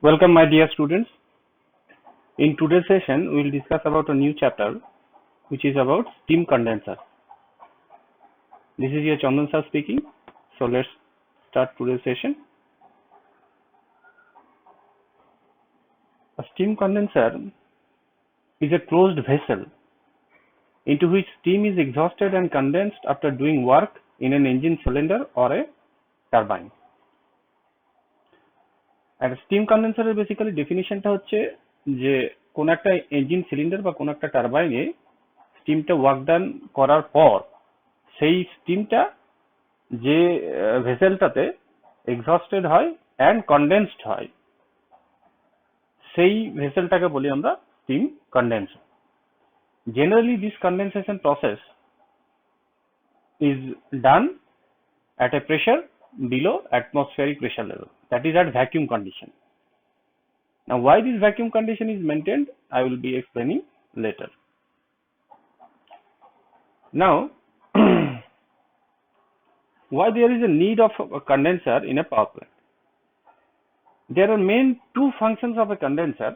Welcome, my dear students. In today's session, we will discuss about a new chapter, which is about steam condenser. This is your Chandan sir speaking. So let's start today's session. A steam condenser is a closed vessel into which steam is exhausted and condensed after doing work in an engine cylinder or a turbine. আর steam কন্ডেন্সারের basically ডেফিনিশনটা হচ্ছে যে কোন একটা engine cylinder বা কোন একটা টারবাইনে স্টিমটা ওয়ার্ক ডান করার পর সেই স্টিমটা যে ভেসেলটাতে এক্সহস্টেড হয় অ্যান্ড কনডেন্সড হয় সেই ভেসেলটাকে বলি আমরা steam condenser. Generally this condensation process is done at a pressure below atmospheric pressure level, that is at vacuum condition. Now why this vacuum condition is maintained, I will be explaining later. Now why there is a need of a condenser in a power plant? There are main two functions of a condenser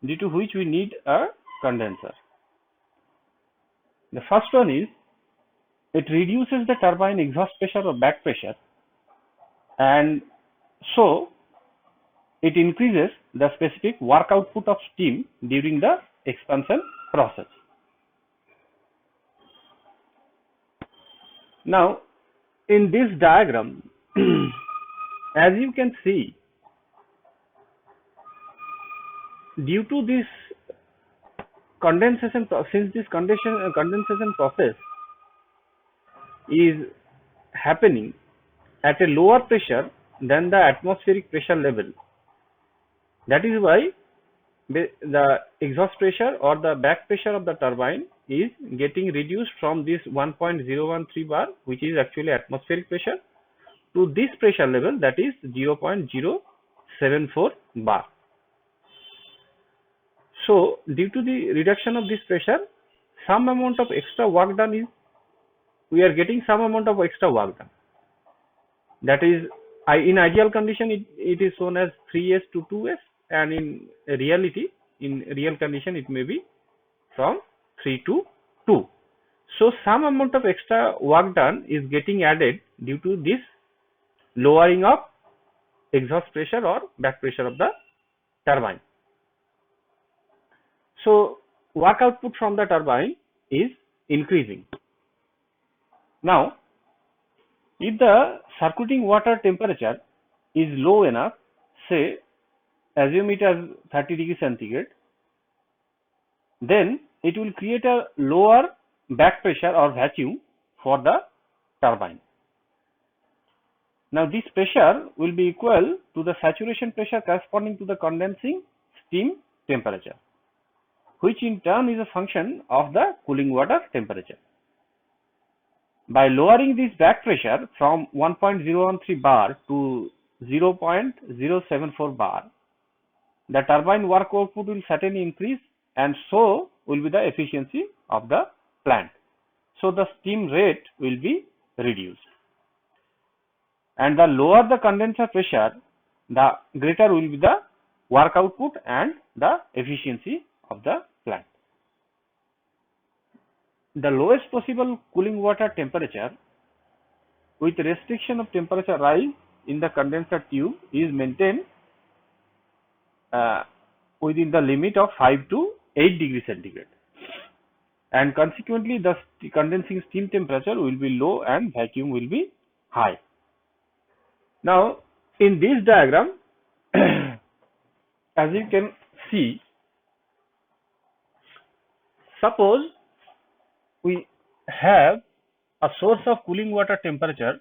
due to which we need a condenser. The first one is it reduces the turbine exhaust pressure or back pressure, and so it increases the specific work output of steam during the expansion process. Now in this diagram as you can see, due to this condensation, since this condensation process is happening at a lower pressure than the atmospheric pressure level, that is why the exhaust pressure or the back pressure of the turbine is getting reduced from this 1.013 bar, which is actually atmospheric pressure, to this pressure level, that is 0.074 bar. So due to the reduction of this pressure, some amount of extra work done is, we are getting some amount of extra work done. That is, in ideal condition it is shown as 3s to 2s, and in reality, in real condition, it may be from 3 to 2. So some amount of extra work done is getting added due to this lowering of exhaust pressure or back pressure of the turbine. So work output from the turbine is increasing. Now if the circulating water temperature is low enough, say assume it as 30 degrees centigrade, then it will create a lower back pressure or vacuum for the turbine. Now this pressure will be equal to the saturation pressure corresponding to the condensing steam temperature, which in turn is a function of the cooling water temperature. By lowering this back pressure from 1.013 bar to 0.074 bar, the turbine work output will certainly increase, and so will be the efficiency of the plant. So the steam rate will be reduced, and the lower the condenser pressure, the greater will be the work output and the efficiency of the plant. The lowest possible cooling water temperature with restriction of temperature rise in the condenser tube is maintained within the limit of 5 to 8 degrees centigrade, and consequently the condensing steam temperature will be low and vacuum will be high. Now in this diagram as you can see, suppose we have a source of cooling water temperature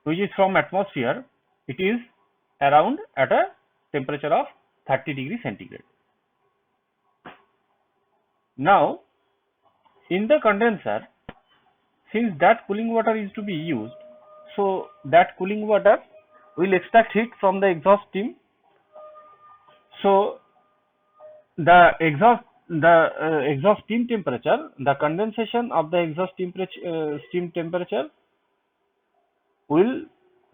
which is from atmosphere. It is around at a temperature of 30 degrees centigrade. Now in the condenser, since that cooling water is to be used, so that cooling water will extract heat from the exhaust steam. So the exhaust steam temperature, the condensation of the exhaust steam temperature will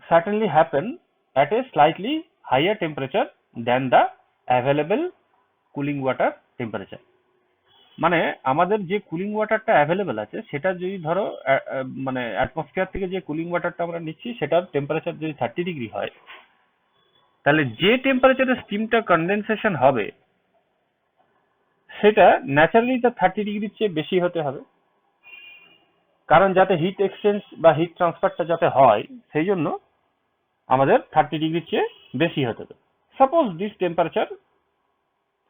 certainly happen at a slightly higher temperature than the available cooling water temperature. মানে আমাদের যে cooling ওয়াটারটা available আছে সেটা যদি ধরো মানে atmosphere থেকে যে কুলিং ওয়াটারটা আমরা নিচ্ছি সেটার টেম্পারেচার যদি 30 ডিগ্রি হয়, তাহলে যে টেম্পারেচারে স্টিমটা কনডেনসেশন হবে সেটা ন্যাচারালি তার 30 ডিগ্রির চেয়ে বেশি হতে হবে, কারণ যাতে হিট এক্সচেঞ্জ বা হিট ট্রান্সফারটা যাতে হয় সেই জন্য আমাদের 30 ডিগ্রির চেয়ে বেশি হতে হবে। Suppose this temperature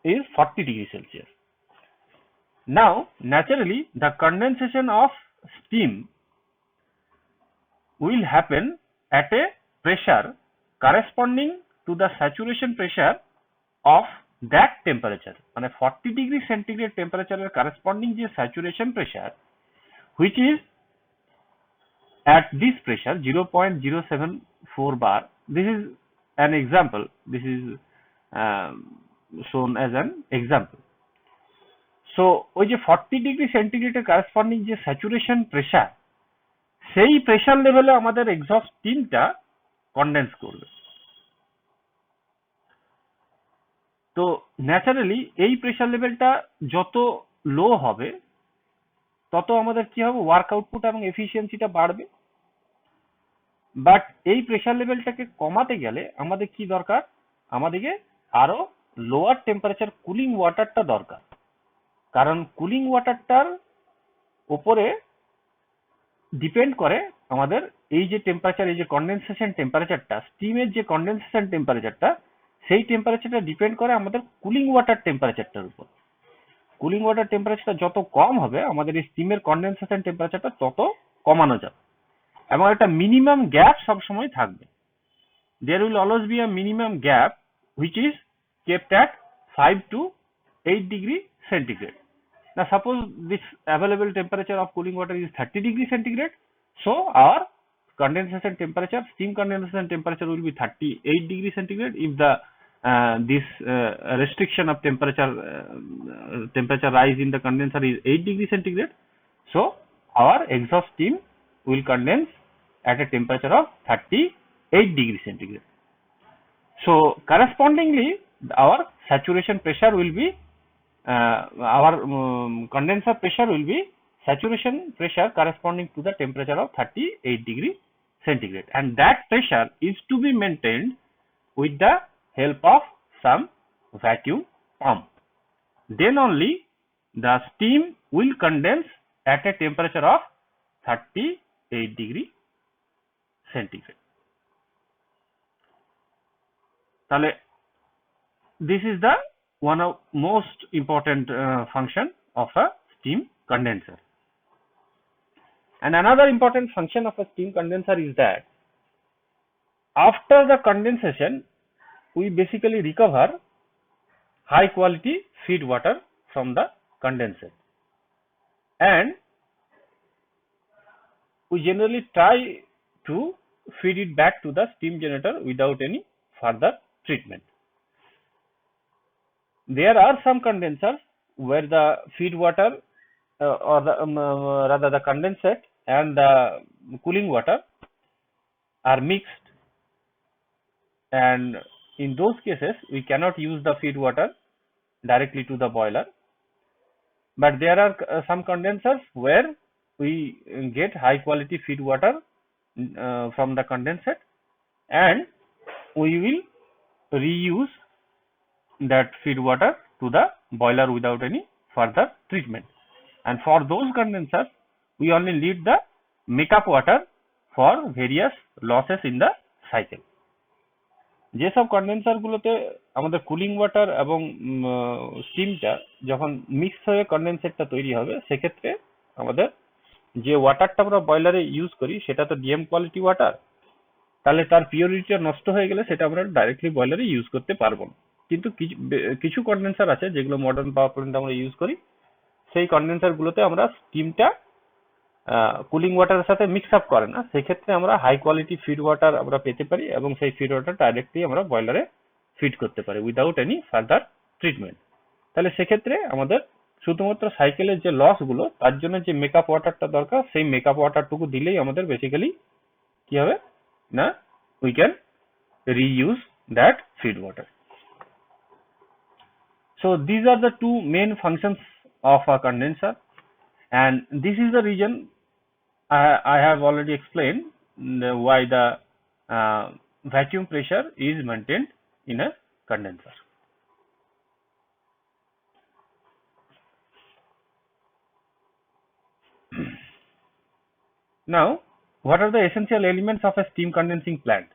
is 40 degrees Celsius. Now, naturally, the condensation of steam will happen at a pressure corresponding to the saturation pressure of that temperature. মানে 40 degree centigrade temperature corresponding to saturation pressure, which is at this pressure 0.074 bar. This is an example. This is shown as an example. So ওই যে 40 degree সেন্টিগ্রেডের corresponding যে saturation pressure, সেই pressure লেভেলে আমাদের exhaust স্টিমটা condense করবে। তো naturally এই pressure লেভেলটা যত লো হবে তত আমাদের কি হবে, ওয়ার্ক আউটপুট এবং এফিসিয়েন্সিটা বাড়বে। বাট এই প্রেসার লেভেলটাকে কমাতে গেলে আমাদের কি দরকার, আমাদেরকে আরো লোয়ার টেম্পারেচার কুলিং ওয়াটারটা দরকার, কারণ কুলিং ওয়াটারটার উপরে ডিপেন্ড করে আমাদের এই যে টেম্পারেচার, এই যে কনডেনসেশন টেম্পারেচারটা, স্টিমের যে কনডেনসেশন টেম্পারেচারটা, সেই টেম্পারেচারটা ডিপেন্ড করে আমাদের কুলিং ওয়াটার টেম্পারেচারটার উপর। কুলিং ওয়াটার টেম্পারেচারটা যত কম হবে আমাদের এই স্টিমের কনডেনসেশন টেম্পারেচারটা তত কমানো যাবে, এবং একটা মিনিমাম গ্যাপ সবসময় থাকবে। there will always be a minimum gap which is kept at 5 to 8 degree centigrade. Now suppose this available temperature of cooling water is 30 degree centigrade, so our condensation temperature, steam condensation temperature will be 38 degree centigrade. If the this restriction of temperature rise in the condenser is 8 degree centigrade, so our exhaust steam will condense at a temperature of 38 degree centigrade. So correspondingly our saturation pressure will be our condenser pressure will be saturation pressure corresponding to the temperature of 38 degree centigrade, and that pressure is to be maintained with the help of some vacuum pump. Then only the steam will condense at a temperature of 38 degree centigrade. তাহলে this is the one of most important function of a steam condenser. And another important function of a steam condenser is that after the condensation we basically recover high quality feed water from the condenser, and we generally try to feed it back to the steam generator without any further treatment. There are some condensers where the feed water or the rather the condensate and the cooling water are mixed, and in those cases we cannot use the feed water directly to the boiler. But there are some condensers where we get high quality feed water from the condensate, and we will reuse that feed water to the boiler without any further treatment. And for those condensers we only need the makeup water for various losses in the cycle. যেসব condenser গুলোতে আমাদের cooling water এবং স্টিমটা যখন mix হয়ে কন্ডেন্সেটটা তৈরি হবে, সেক্ষেত্রে আমাদের যে ওয়াটারটা আমরা বয়লারে ইউজ করি সেটা তো ডিএম কোয়ালিটি ওয়াটার, তাহলে তার পিওরিটিটা নষ্ট হয়ে গেলে সেটা আমরা ডাইরেক্টলি বয়লারে ইউজ করতে পারবো না। কিন্তু কিছু কন্ডেন্সার আছে যেগুলো মডার্ন পাওয়ার প্ল্যান্টে আমরা ইউজ করি, সেই কন্ডেন্সার গুলোতে আমরা স্টিমটা কুলিং ওয়াটারের সাথে মিক্স আপ করে না, সেক্ষেত্রে আমরা হাই কোয়ালিটি ফিড ওয়াটার আমরা পেতে পারি, এবং সেই ফিড ওয়াটার ডাইরেক্টলি আমরা বয়লারে ফিড করতে পারি উইদাউট এনি ফার্দার ট্রিটমেন্ট। তাহলে সেক্ষেত্রে আমাদের শুধুমাত্র সাইকেলের যে লস গুলো তার জন্য যে মেকআপ ওয়াটারটা দরকার, সেই মেকআপ ওয়াটারটুকু দিলেই আমাদের বেসিক্যালি কি হবে না, we can reuse that feed water. So these are the two main functions of a condenser, and this is the reason I have already explained why the vacuum pressure is maintained in a condenser. Now, what are the essential elements of a steam condensing plant?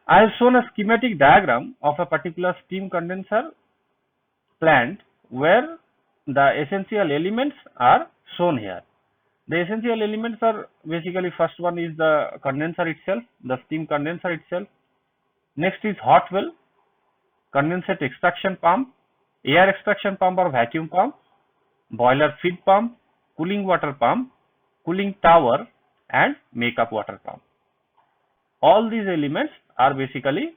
I have shown a schematic diagram of a particular steam condenser plant where the essential elements are shown here. The essential elements are basically, first one is the condenser itself, the steam condenser itself. Next is hot well, condensate extraction pump, air extraction pump or vacuum pump, boiler feed pump, cooling water pump, cooling tower, and makeup water pump. All these elements are basically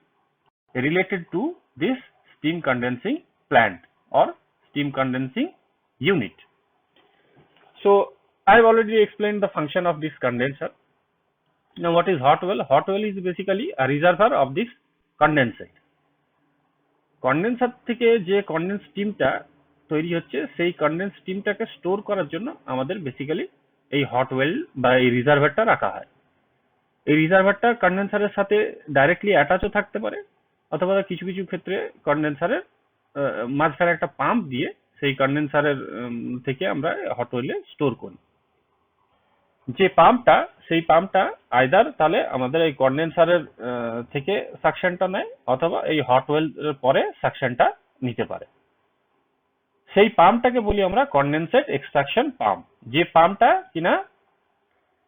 related to this steam condensing plant or steam condensing unit. So I've already explained the function of this condenser. Now what is hot well? Hot well is basically a reservoir of this condensate. Condenser থেকে যে condense স্টিমটা তৈরি হচ্ছে সেই condense স্টিমটাকে store করার জন্য আমাদের basically এই hot well বা এই রিজার্ভারটা রাখা হয়। এই রিজার্ভারটা কন্ডেন্সারের সাথে ডাইরেক্টলি অ্যাটাচও থাকতে পারে, অথবা কিছু কিছু ক্ষেত্রে কন্ডেন্সারের মাঝখানে একটা পাম্প দিয়ে সেই কন্ডেন্সারের থেকে আমরা হট ওয়েলে স্টোর করি। যে পাম্পটা, সেই পাম্পটা আইদার তাহলে আমাদের এই কন্ডেন্সারের থেকে সাকশনটা নেয়, অথবা এই হট ওয়েল পরে সাকশনটা নিতে পারে। সেই পাম্পটাকে বলি আমরা কন্ডেনসেট এক্সট্রাকশন পাম্প, যে পাম্পটা কিনা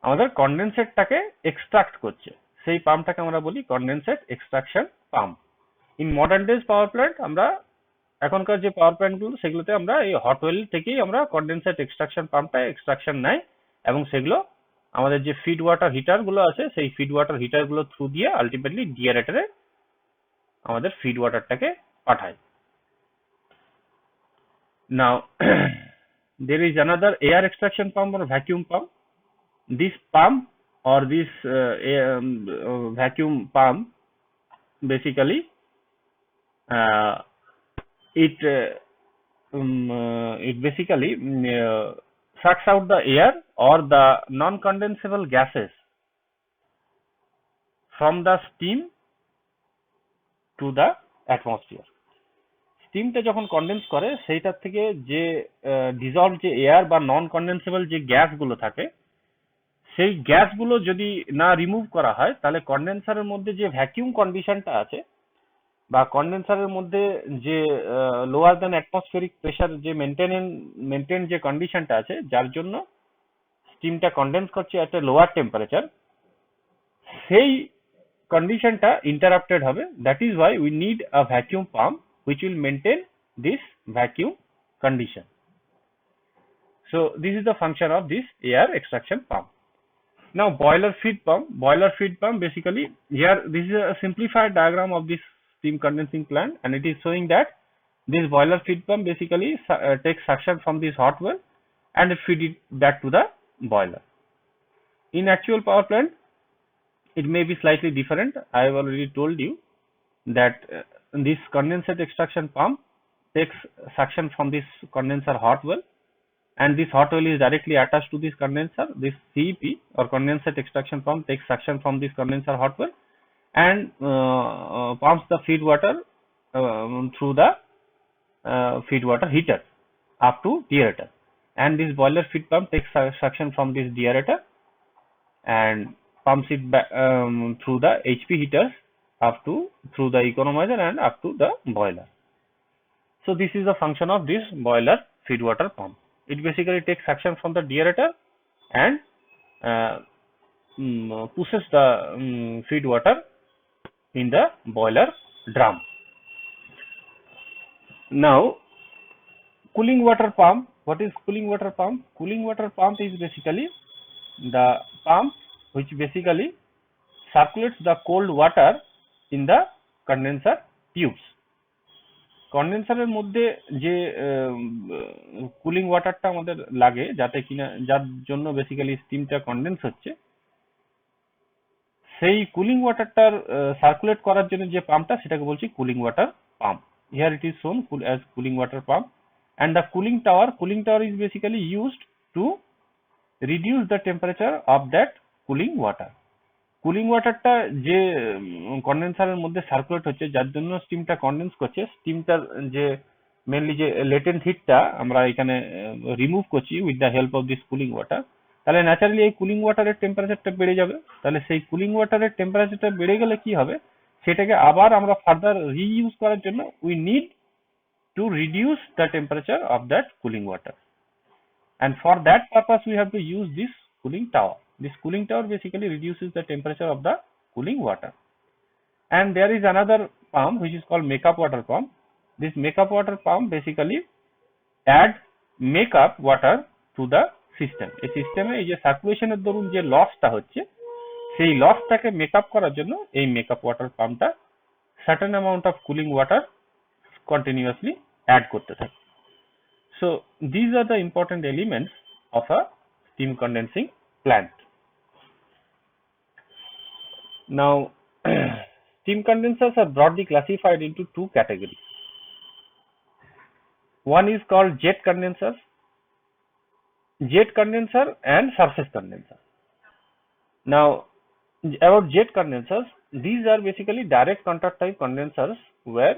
আমাদের কন্ডেনসেটটাকে এক্সট্রাক্ট করছে, সেই পাম্পটাকে আমরা বলি condensate extraction pump. In modern days power plant, আমরা এখনকার যে পাওয়ার প্ল্যান্টগুলো সেগুলোতে আমরা এই হট ওয়েল থেকেই আমরা কন্ডেনসেট এক্সট্রাকশন পাম্পটা এক্সট্রাকশন নেয়, এবং সেগুলো আমাদের যে ফিড ওয়াটার হিটার গুলো আছে সেই ফিড ওয়াটার হিটার গুলো থ্রু দিয়ে আলটিমেটলি ডিয়ারেটরে আমাদের ফিড ওয়াটারটাকে পাঠায়। Now there is another air extraction pump or vacuum pump. This pump or this vacuum pump basically it basically sucks out the air or the non-condensable gases from the steam to the atmosphere. স্টিমটা যখন condense করে সেইটার থেকে যে dissolved যে air বা নন কন্ডেন্সেবল যে গ্যাসগুলো থাকে, সেই গ্যাসগুলো যদি না রিমুভ করা হয় তাহলে কন্ডেন্সারের মধ্যে যে ভ্যাকিউম কন্ডিশনটা আছে বা কন্ডেন্সারের মধ্যে যে লোয়ার দ্যান অ্যাটমসফিয়ারিক প্রেসার যে মেনটেন যে কন্ডিশনটা আছে, যার জন্য স্টিমটা কন্ডেন্স করছে এট এ লোয়ার টেম্পারেচার, সেই কন্ডিশনটা ইন্টারাপ্টেড হবে। That is why we need a vacuum pump which will maintain this vacuum condition. So this is the function of this air extraction pump. Now boiler feed pump. Boiler feed pump basically, here this is a simplified diagram of this steam condensing plant, and it is showing that this boiler feed pump basically takes suction from this hot well and feed it back to the boiler. In actual power plant it may be slightly different. I have already told you that this condensate extraction pump takes suction from this condenser hot well, and this hot well is directly attached to this condenser. This CEP or condensate extraction pump takes suction from this condenser hot well and pumps the feed water through the feed water heater up to deaerator, and this boiler feed pump takes suction from this deaerator and pumps it back through the HP heaters up to through the economizer and up to the boiler. So this is the function of this boiler feed water pump. It basically takes suction from the deaerator and pushes the feed water in the boiler drum. Now cooling water pump. What is cooling water pump? Cooling water pump is basically the pump which basically circulates the cold water in the condenser tubes. কন্ডেন্সারের মধ্যে যে cooling ওয়াটারটা আমাদের লাগে, যাতে কিনা যার জন্য basically স্টিমটা condense হচ্ছে, সেই কুলিং ওয়াটারটার সার্কুলেট করার জন্য যে পাম্পটা সেটাকে বলছি cooling water pump. Here it is শোন as cooling water pump, and the cooling tower is basically used to reduce the temperature of that cooling water. Cooling ওয়াটারটা যে কন্ডেন্সারের মধ্যে সার্কুলেট হচ্ছে, যার জন্য স্টিমটা কন্ডেন্স করছে, স্টিমটার যে মেনলি যে লেটেন্ট হিটটা আমরা এখানে রিমুভ করছি with the help of this cooling water, তাহলে ন্যাচারালি এই কুলিং ওয়াটারের টেম্পারেচারটা বেড়ে যাবে। তাহলে সেই কুলিং ওয়াটারের টেম্পারেচারটা বেড়ে গেলে কি হবে, সেটাকে আবার আমরা ফার্দার রিইউজ করার জন্য we need to reduce the temperature of that cooling water, and for that purpose we have to use this cooling tower. This cooling tower basically reduces the temperature of the cooling water. And there is another pump which is called makeup water pump. This makeup water pump basically add makeup water to the system. এই সিস্টেমে এই যে সার্কুলেশনের দরুন যে লসটা হচ্ছে, সেই লসটাকে makeup করার জন্য এই মেকআপ ওয়াটার পাম্পটা certain amount of cooling water continuously add করতে থাকে। So these are the important elements of a steam condensing plant. Now steam condensers are broadly classified into two categories. One is called jet condenser and surface condenser. Now about jet condensers, these are basically direct contact type condensers where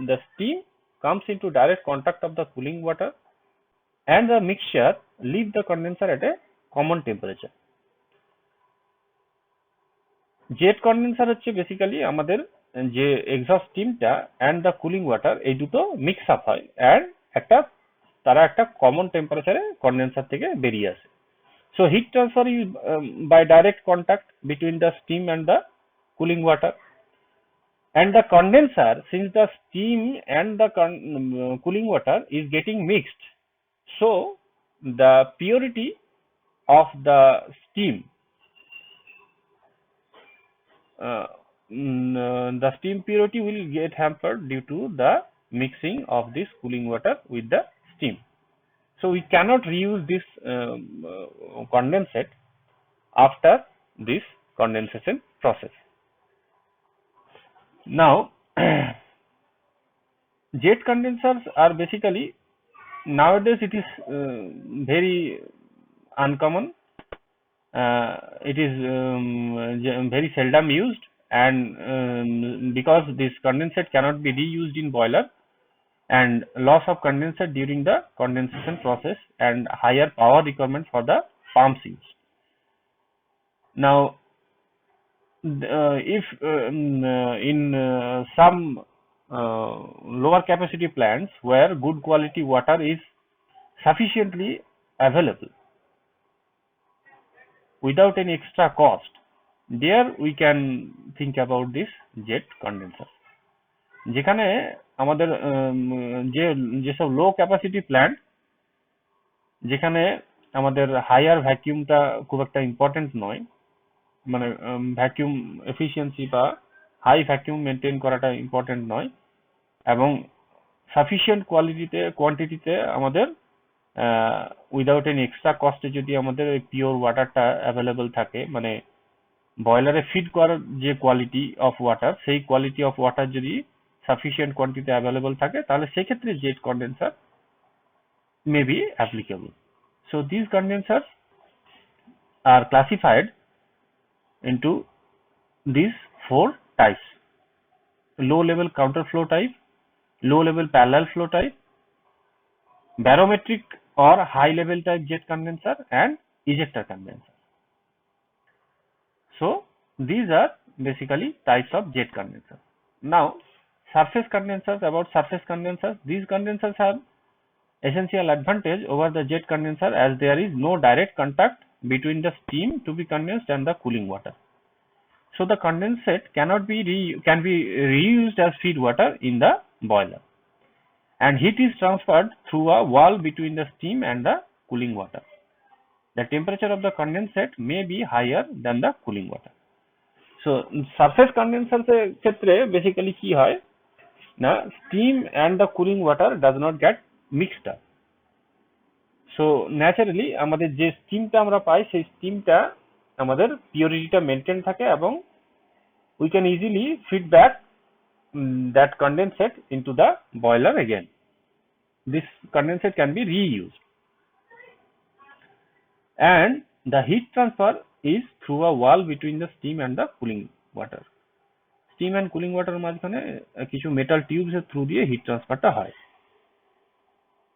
the steam comes into direct contact of the cooling water and the mixture leave the condenser at a common temperature. Jet condenser হচ্ছে basically আমাদের যে exhaust স্টিমটা and the cooling water এই দুটো mix up হয় and তারা একটা common টেম্পারেচারে condenser থেকে বেরিয়ে আসে। So heat transfer is by direct contact between the steam and the cooling water. And the condenser, since the steam and the cooling water is getting mixed, so the purity of the steam, the steam purity will get hampered due to the mixing of this cooling water with the steam. So we cannot reuse this condensate after this condensation process. Now jet condensers are basically, nowadays it is very uncommon, it is very seldom used, and because this condensate cannot be reused in boiler and loss of condensate during the condensation process and higher power requirement for the pumps used. Now if in some lower capacity plants where good quality water is sufficiently available without any extra cost, there we can think about this jet condenser. যেখানে আমাদের যেসব লো capacity plant, যেখানে আমাদের higher ভ্যাকিউমটা খুব একটা important নয়, মানে vacuum efficiency বা হাই ভ্যাকিউম মেনটেন করাটা ইম্পর্টেন্ট নয়, এবং সাফিসিয়েন্ট কোয়ান্টিটিতে আমাদের উইদাউট এনি এক্সট্রা কস্টে যদি আমাদের ওই পিওর ওয়াটারটা অ্যাভেলেবল থাকে, মানে বয়লারে ফিড করার যে কোয়ালিটি অফ ওয়াটার, সেই কোয়ালিটি অফ ওয়াটার যদি সাফিসিয়েন্ট কোয়ান্টিটি অ্যাভেলেবল থাকে, তাহলে সেক্ষেত্রে jet condenser may be applicable. So this condenser are classified into these four types: low level counter flow type, low level parallel flow type, barometric or high level type jet condenser, and ejector condenser. So these are basically types of jet condenser. Now surface condensers, about surface condensers, these condensers have essential advantage over the jet condenser as there is no direct contact between the steam to be condensed and the cooling water. So the condensate can be reused as feed water in the boiler, and heat is transferred through a wall between the steam and the cooling water. The temperature of the condensate may be higher than the cooling water. So surface condensers ক্ষেত্রে basically কি হয় না, steam and the cooling water does not get mixed up. So naturally আমাদের যে স্টিমটা আমরা পাই, সেই স্টিমটা আমাদের পিওরিটিটা maintain থাকে এবং we can easily feed back that condensate into the boiler again. This condensate can be reused. And the heat transfer is through a wall between the steam and the cooling water. Steam and cooling water মাঝখানে কিছু metal tubes এর through দিয়ে heat transfer টা হয়.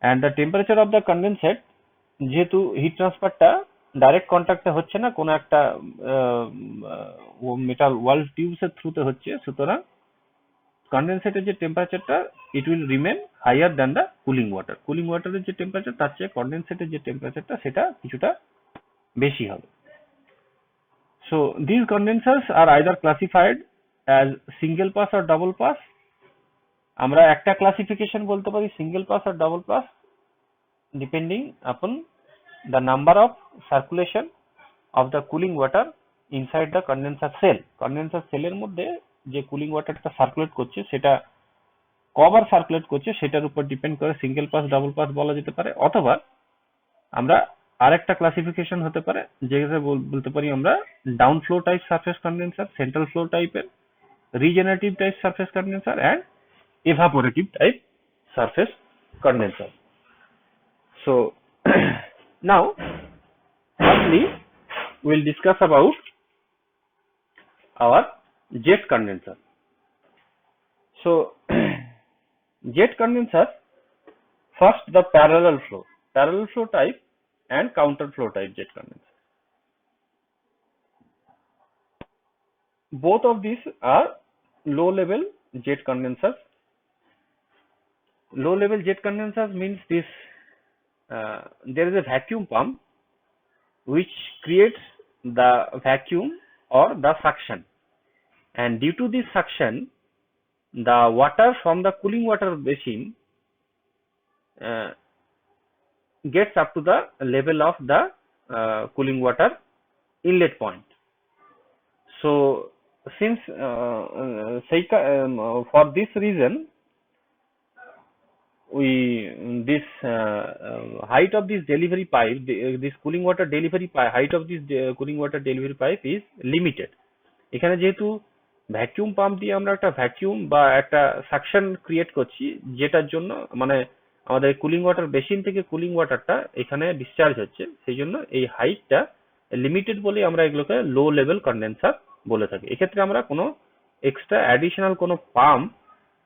And the temperature of the condensate, যেহেতু heat transfer টা direct contact এ হচ্ছে না, কোনো একটা metal wall tubes এর through তে হচ্ছে, সুতরাং condensate এর যে temperature টা it will remain higher than the cooling water. Cooling water এর যে temperature তার চেয়ে condensate এর যে temperature টা সেটা কিছুটা বেশি হবে. So these condensers are either classified as single pass or double pass. আমরা একটা classification বলতে পারি single pass or double pass depending upon the number of circulation of the cooling water inside the condenser cell. Condenser cell এর মধ্যে যে cooling water টা circulate করছে সেটা কবার সার্কুলেট করছে সেটার উপর ডিপেন্ড করে সিঙ্গেল পাস ডাবল পাস বলা যেতে পারে, অথবা আমরা আরেকটা ক্লাসিফিকেশন হতে পারে যেটা বলতে পারি আমরা down flow type surface condenser, central flow টাইপের, regenerative type surface condenser and evaporative type surface condenser. So now firstly we'll discuss about our jet condenser. So jet condenser, first the parallel flow type and counter flow type jet condenser. Both of these are low level jet condensers. Low level jet condensers means this there is a vacuum pump which creates the vacuum or the suction, and due to this suction the water from the cooling water basin gets up to the level of the cooling water inlet point. So since for this reason this height of this delivery pipe, this cooling water delivery pipe, height of this cooling water delivery pipe is limited. এখানে যেহেতু vacuum pump দিয়ে আমরা একটা vacuum বা একটা suction create করছি, যেটার জন্য মানে আমাদের কুলিং ওয়াটার বেসিন থেকে কুলিং ওয়াটারটা এখানে ডিসচার্জ হচ্ছে, সেই জন্য এই হাইটটা লিমিটেড বলে আমরা এগুলোকে লো লেভেল কন্ডেন্সার বলে থাকি। এক্ষেত্রে আমরা কোনো এক্সট্রা অ্যাডিশনাল কোনো পাম্প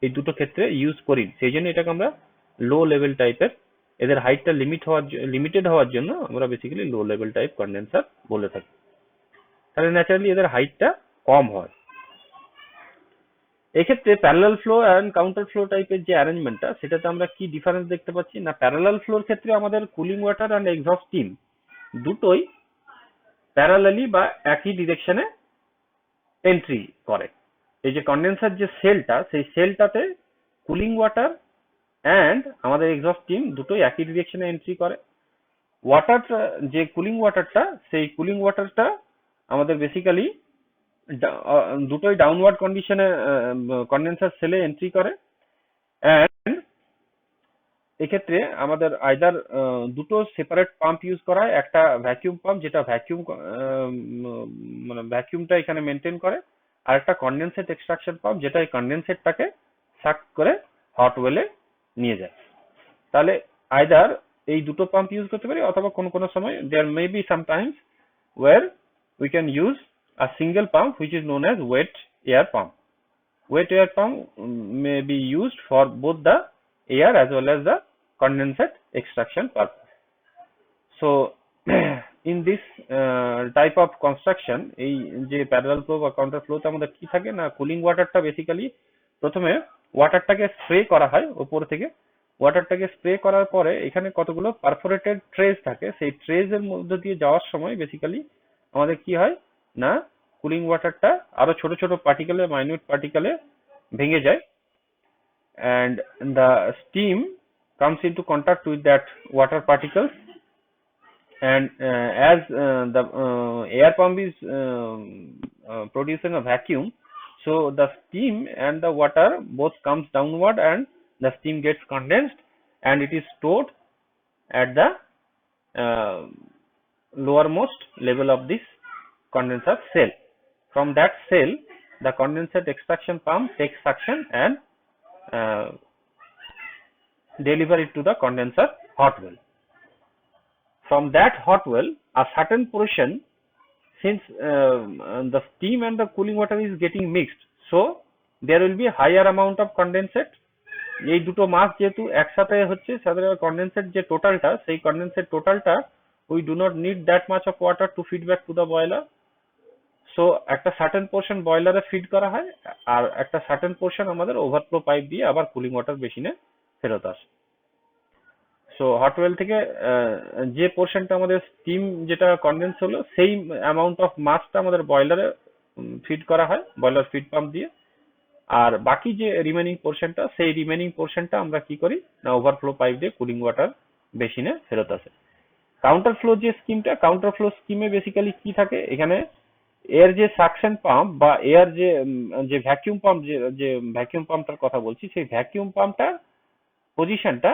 এই দুটো ক্ষেত্রে ইউজ করি, সেই জন্য এটাকে আমরা লো লেভেল টাইপের, এদের হাইটটা লিমিটেড হওয়ার জন্য আমরা basically low level type condenser বলে থাকি। তাহলে ন্যাচারালি এদের হাইটটা কম হয়। এক্ষেত্রে parallel flow and counter flow টাইপের যে অ্যারেঞ্জমেন্টটা, সেটাতে আমরা কি ডিফারেন্স দেখতে পাচ্ছি না, প্যারালাল ফ্লোর ক্ষেত্রে আমাদের cooling water and exhaust steam দুটোই প্যারালালি বা একই ডিরেকশনে এন্ট্রি করে। এই যে কন্ডেন্সার যে সেলটা, সেই সেলটাতে কুলিং ওয়াটার এন্ড আমাদের এক্সহস্ট স্টিম দুটোই একই ডিরেকশনে এন্ট্রি করে। ওয়াটার যে কুলিং ওয়াটারটা, সেই কুলিং ওয়াটারটা আমাদের বেসিক্যালি দুটোই ডাউনওয়ার্ড কন্ডিশনে কন্ডেন্সার সেলে এন্ট্রি করে। এন্ড এক্ষেত্রে আমাদের আইদার দুটো সেপারেট পাম্প ইউজ করা হয়, একটা ভ্যাকুয়াম পাম্প যেটা মানে ভ্যাকুয়ামটা এখানে মেনটেন করে, আর একটা কন্ডেনসেট এক্সট্রাকশন পাম্প যেটা এই কন্ডেনসেটটাকে সাক করে হট ওয়েলে নিয়ে যায়। তাহলে আইদার এই দুটো পাম্প ইউজ করতে পারি, অথবা কোনো সময় there may be sometimes where we can use a single pump which is known as wet air pump. Wet air pump may be used for both the air as well as the condensate extraction purpose. So in this type of construction, এই যে parallel flow বা counter ফ্লোতে আমাদের কি থাকে না, cooling ওয়াটারটা basically প্রথমে ওয়াটারটাকে spray করা হয় উপর থেকে। ওয়াটারটাকে স্প্রে করার পরে এখানে কতগুলো পারফোরেটেড ট্রেস থাকে, সেই ট্রেস এর মধ্যে দিয়ে যাওয়ার সময় বেসিক্যালি আমাদের কি হয় না, কুলিং ওয়াটারটা আরো ছোট ছোট পার্টিকেলে, মাইনিউট পার্টিকেলে ভেঙে যায়, and the steam comes into contact with that water particles, and as the air pump is producing a vacuum, so the steam and the water both comes downward and the steam gets condensed and it is stored at the lowermost level of this condenser cell. From that cell the condensate extraction pump takes suction and uh, deliver it to the condenser hot well. From that hot well, a certain portion, since the steam and the cooling water is getting mixed, so there will be a higher amount of condensate. এই দুটো মাস যেহেতু একসাথে হচ্ছে, সাধারণত কন্ডেন্সেট যে টোটালটা, সেই কন্ডেন্সেট টোটালটা we do not need that much of water to feed back to the boiler. So একটা সার্টেন পোর্শন বয়লারে ফিড করা হয়, আর একটা সার্টেন পোর্শন আমাদের ওভারফ্লো পাইপ দিয়ে আবার কুলিং ওয়াটার বেসিনে ফেরত আসে। সো হট ওয়েল থেকে যে পোর্শনটা আমাদের স্টিম যেটা কনডেন্স হলো, সেই অ্যামাউন্ট অফ মাসটা আমাদের বয়লারে ফিড করা হয় বয়লার ফিড পাম্প দিয়ে, আর বাকি যে রিমেনিং পোর্শনটা, সেই রিমেনিং পোর্শনটা আমরা কি করি না ওভারফ্লো পাইপ দিয়ে কুলিং ওয়াটার বেসিনে ফেরত আসে। কাউন্টার ফ্লো যে স্কিমটা, কাউন্টার ফ্লো স্কিমে বেসিক্যালি কি থাকে, এখানে এর যে সাকশন পাম্প বা এয়ার যে ভ্যাকিউম পাম্প, যে ভ্যাকিউম পাম্পটার কথা বলছি, সেই ভ্যাকিউম পাম্পটার পজিশনটা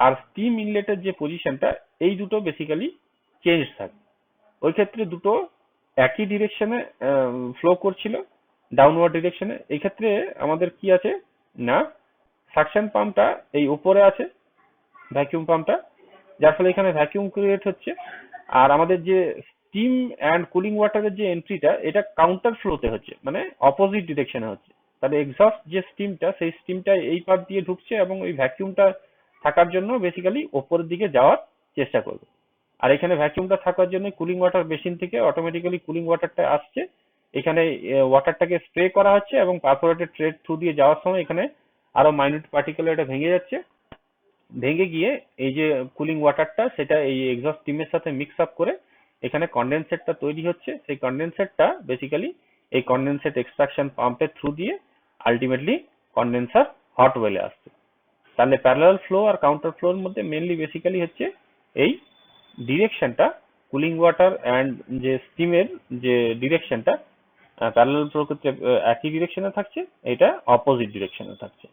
আর স্টিম ইনলেটের যে পজিশনটা, এই দুটো বেসিক্যালি চেঞ্জ থাকে। ওই ক্ষেত্রে দুটো একই ডিরেকশনে ফ্লো করছিল, ডাউনওয়ার্ড ডিরেকশনে। এই ক্ষেত্রে আমাদের কি আছে না, সাকশন পাম্পটা এই উপরে আছে ভ্যাকিউম পাম্পটা, যার ফলে এখানে ভ্যাকিউম ক্রিয়েট হচ্ছে, আর আমাদের যে স্টিম অ্যান্ড কুলিং ওয়াটারের যে এন্ট্রিটা, এটা কাউন্টার ফ্লোতে হচ্ছে, মানে অপোজিট ডিরেকশনে হচ্ছে। তাহলে এক্সস্ট যে স্টিমটা, সেই স্টিমটা এই পার দিয়ে ঢুকছে এবং ওই ভ্যাকিউমটা থাকার জন্য বেসিক্যালি ওপরের দিকে যাওয়ার চেষ্টা করবে। আর এখানে ভ্যাকিউমটা থাকার জন্য কুলিং ওয়াটার বেসিন থেকে অটোমেটিক্যালি কুলিং ওয়াটারটা আসছে, এখানে ওয়াটারটাকে স্প্রে করা হচ্ছে এবং পারফোরেটেড ট্রেড থ্রু দিয়ে যাওয়ার সময় এখানে আরো মাইনিউট পার্টিকেল এটা ভেঙে যাচ্ছে, ভেঙে গিয়ে এই যে কুলিং ওয়াটারটা সেটা এই এক্সস্ট স্টিমের সাথে মিক্স আপ করে এখানে কন্ডেনসেটটা তৈরি হচ্ছে। সেই কন্ডেনসেটটা বেসিক্যালি এই কন্ডেনসেট এক্সট্রাকশন পাম্পের থ্রু দিয়ে আলটিমেটলি কন্ডেন্সার হট ওয়েলে আসছে। তাহলে প্যারালাল ফ্লো আর কাউন্টার ফ্লোর মধ্যে মেনলি বেসিক্যালি হচ্ছে এই ডিরেকশনটা, কুলিং ওয়াটার অ্যান্ড যে স্টিমের যে ডিরেকশনটা প্যারালাল ফ্লো ক্ষেত্রে একই ডিরেকশনে থাকছে, এটা অপোজিট ডিরেকশনে থাকছে।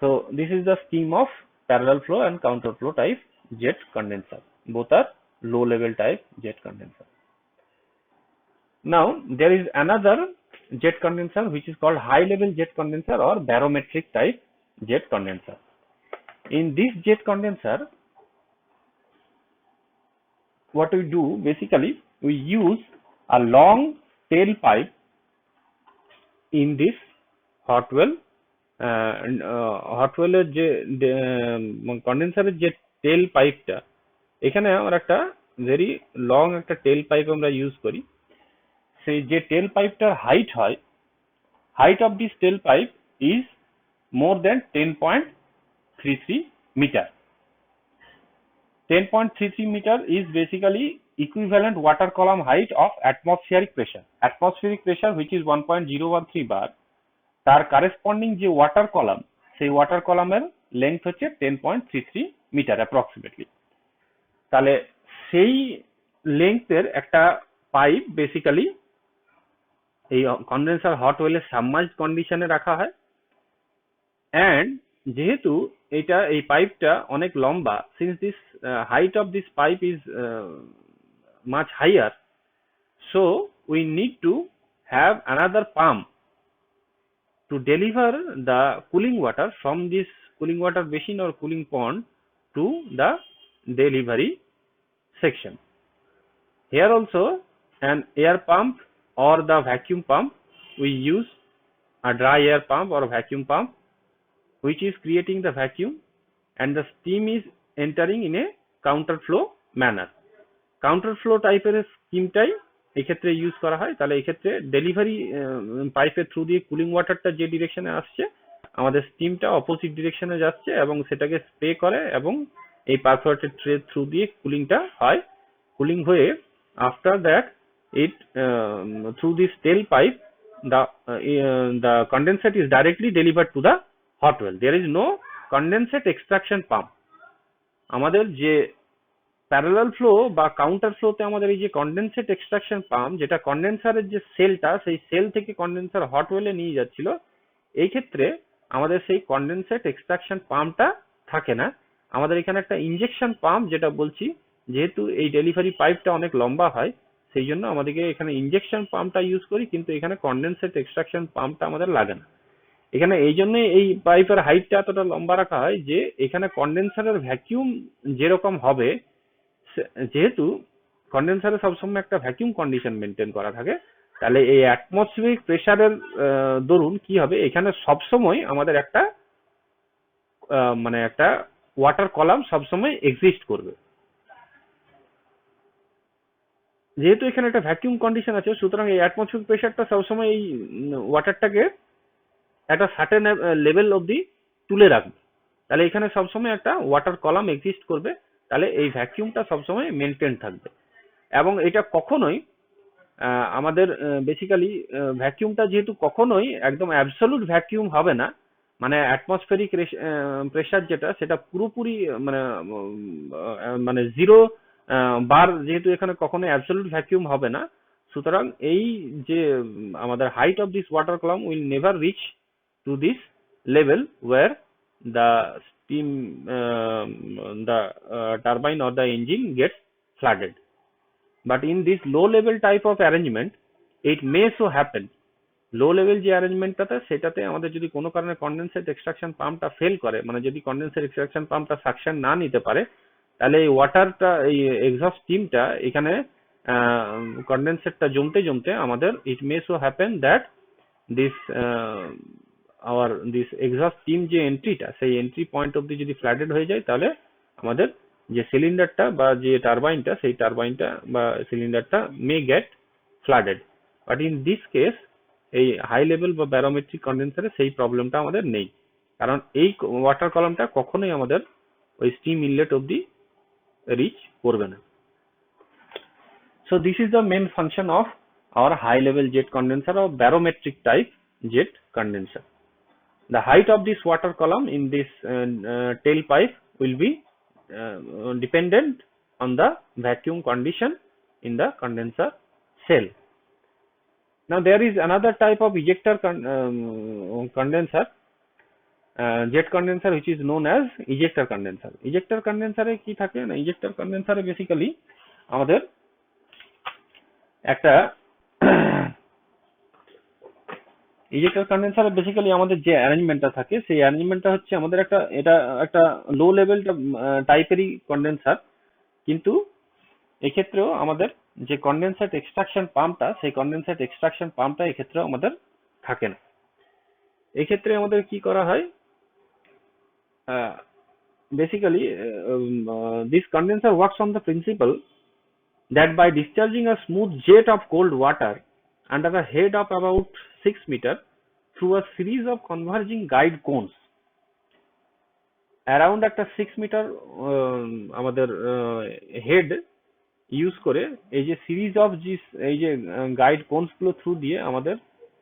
So this is the scheme of parallel flow and counter flow type jet condenser. Both are low level type jet condenser. Now there is another jet condenser which is called high level jet condenser or barometric type jet condenser. In this jet condenser, what we do basically, we use a long tailpipe in this hot well. Hot ওয়েলের যে কন্ডেন্সারের যে টেল পাইপটা, এখানে আমরা একটা very long একটা টেল pipe আমরা ইউজ করি। সেই যে টেল পাইপটার হাইট হয়, height of this tailpipe is more than 10.33 meter. 10.33 meter is basically equivalent water column height of atmospheric pressure. Atmospheric pressure which is 1.013 bar, তার কারেসপন্ডিং যে ওয়াটার কলাম, সেই water কলামের লেন্থ হচ্ছে 10.33 মিটার অ্যাপ্রক্সিমেটলি। তাহলে সেই লেন্থের একটা pipe basically এই condenser hot ওয়েলের submerged কন্ডিশনে রাখা হয়। অ্যান্ড যেহেতু এটা এই পাইপটা অনেক লম্বা, since this height of this pipe is much higher, so we need to have another pump to deliver the cooling water from this cooling water basin or cooling pond to the delivery section. Here also an air pump or the vacuum pump, we use a dry air pump or vacuum pump which is creating the vacuum and the steam is entering in a counter flow manner. Counter flow type এর স্কিমটাই এক্ষেত্রে use করা হয়। তাহলে এক্ষেত্রে delivery পাইপের through দিয়ে cooling ওয়াটারটা যে ডিরেকশনে আসছে, আমাদের স্টিমটা অপোজিট ডিরেকশনে যাচ্ছে এবং সেটাকে স্প্রে করে এবং এই পারফোরেটেড ট্রে থ্রু দিয়ে কুলিংটা হয়। কুলিং হয়ে after that it through this tail pipe the condensate is directly delivered to the hot well. There is no condensate extraction pump. আমাদের যে প্যারালাল ফ্লো বা কাউন্টার ফ্লোতে আমাদের এই যে কন্ডেনসেট এক্সট্রাকশন পাম্প, যেটা কন্ডেন্সারের যে সেলটা, সেই সেল থেকে কন্ডেন্সার হট ওয়েলে নিয়ে যাচ্ছিল, এই ক্ষেত্রে আমাদের সেই কন্ডেনসেট এক্সট্রাকশন পাম্পটা থাকে না। আমাদের এখানে একটা ইনজেকশন পাম্প, যেটা বলছি যেহেতু এই ডেলিভারি পাইপটা অনেক লম্বা হয়, সেই জন্য আমাদেরকে এখানে ইনজেকশন পাম্পটা ইউজ করি, কিন্তু এখানে কন্ডেনসেট এক্সট্রাকশন পাম্পটা আমাদের লাগে না। এখানে এই জন্যই এই পাইপের হাইটটা এতটা লম্বা রাখা হয় যে এখানে কন্ডেন্সারের ভ্যাকিউম যেরকম হবে, যেহেতু কন্ডেন্সারে সবসময় একটা ভ্যাকিউম কন্ডিশন মেনটেন করা থাকে, তাহলে এই অ্যাটমসফিয়ারিক প্রেসারের দরুন কি হবে, এখানে সবসময় আমাদের একটা মানে একটা ওয়াটার কলাম সবসময় এক্সিস্ট করবে। যেহেতু এখানে একটা ভ্যাকিউম কন্ডিশন আছে, সুতরাং এই অ্যাটমসফিয়ারিক প্রেসারটা সবসময় এই ওয়াটারটাকে একটা সার্টেন লেভেল অবধি তুলে রাখবে। তাহলে এখানে সবসময় একটা ওয়াটার কলাম এক্সিস্ট করবে, তাহলে এই ভ্যাকিউমটা সবসময় মেনটেন থাকবে। এবং এটা কখনোই আমাদের বেসিক্যালি ভ্যাকিউমটা যেহেতু কখনোই একদম অ্যাবসলিউট ভ্যাকিউম হবে না, মানে অ্যাটমসফেরিক প্রেসার যেটা সেটা পুরোপুরি মানে মানে জিরো বার, যেহেতু এখানে কখনোই অ্যাবসলিউট ভ্যাকিউম হবে না, সুতরাং এই যে আমাদের height of this water column will never reach to this level where the steam the turbine or the engine gets flooded. But in this low level type of arrangement it may so happen, low level যে অ্যারেঞ্জমেন্টটাতে সেটাতে আমাদের যদি কোনো কারণে condensate extraction পাম্পটা fail করে, মানে যদি condensate extraction পাম্পটা suction না নিতে পারে, তাহলে এই ওয়াটারটা এই এক্সস্ট স্টিমটা এখানে কন্ডেনসেটটা জমতে জমতে আমাদের it may so happen that this our this exhaust steam যে এন্ট্রিটা, সেই এন্ট্রি পয়েন্ট অব্দি যদি ফ্লাডেড হয়ে যায়, তাহলে আমাদের যে সিলিন্ডারটা বা যে টারবাইনটা, সেই টারবাইনটা বা সিলিন্ডারটা may get flooded. But in this case এই হাই লেভেল বা ব্যারোমেট্রিক কন্ডেন্সারে সেই প্রবলেমটা আমাদের নেই, কারণ এই ওয়াটার কলামটা কখনোই আমাদের ওই স্টিম ইনলেট অব্দি রিচ করবে না। So this is the main function of our high level jet condenser or barometric type jet condenser. The height of this water column in this tailpipe will be dependent on the vacuum condition in the condenser cell. Now there is another type of ejector condenser, jet condenser, which is known as ejector condenser. Ejector condenser কি থাকে না, ejector condenser basically আমাদের একটা ejector কন্ডেন্সারে basically আমাদের যে অ্যারেঞ্জমেন্টটা থাকে, সেই অ্যারেঞ্জমেন্টটা হচ্ছে আমাদের একটা, এটা একটা লো লেভেল টাইপেরই কন্ডেন্সার, কিন্তু এক্ষেত্রেও আমাদের যে কন্ডেনসেট এক্সট্রাকশন পাম্পটা, সেই কন্ডেনসেট এক্সট্রাকশন পাম্পটা এক্ষেত্রেও আমাদের থাকে না। এক্ষেত্রে আমাদের কি করা হয়, basically this condenser works on the principal that by discharging a smooth jet of cold water under a head of about 6 meters through a series of converging guide cones around একটা 6 মিটার আমাদের head use করে, এই যে series of এই যে guide cones গুলো through দিয়ে আমাদের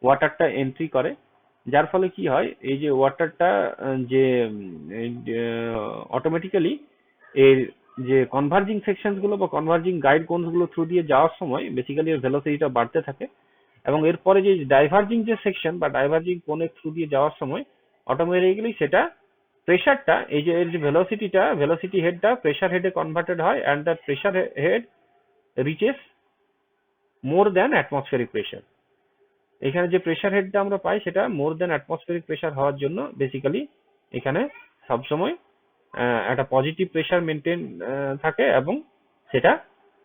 ওয়াটারটা এন্ট্রি করে, যার ফলে কি হয়, এই যে ওয়াটারটা যে অটোমেটিক্যালি এর যে কনভার্জিং সেকশন গুলো বা কনভার্জিং গাইড কোনস গুলো থ্রু দিয়ে যাওয়ার সময় বেসিক্যালি এর ভেলোসিটিটা বাড়তে থাকে, এবং এরপরে যে ডাইভার্জিং যে সেকশন বা ডাইভার্জিং কোনের থ্রু দিয়ে যাওয়ার সময় অটোমেটিক্যালি সেটা প্রেসারটা, এই যে এর যে ভেলোসিটিটা, ভেলোসিটি হেডটা প্রেসার হেডে কনভার্টেড হয়, and the pressure head reaches more than atmospheric pressure. এখানে যে প্রেসার হেডটা আমরা পাই সেটা মোর দ্যান অ্যাটমসফিয়ারিক প্রেসার হওয়ার জন্য বেসিক্যালি এখানে সবসময় একটা পজিটিভ প্রেসার মেনটেন থাকে, এবং সেটা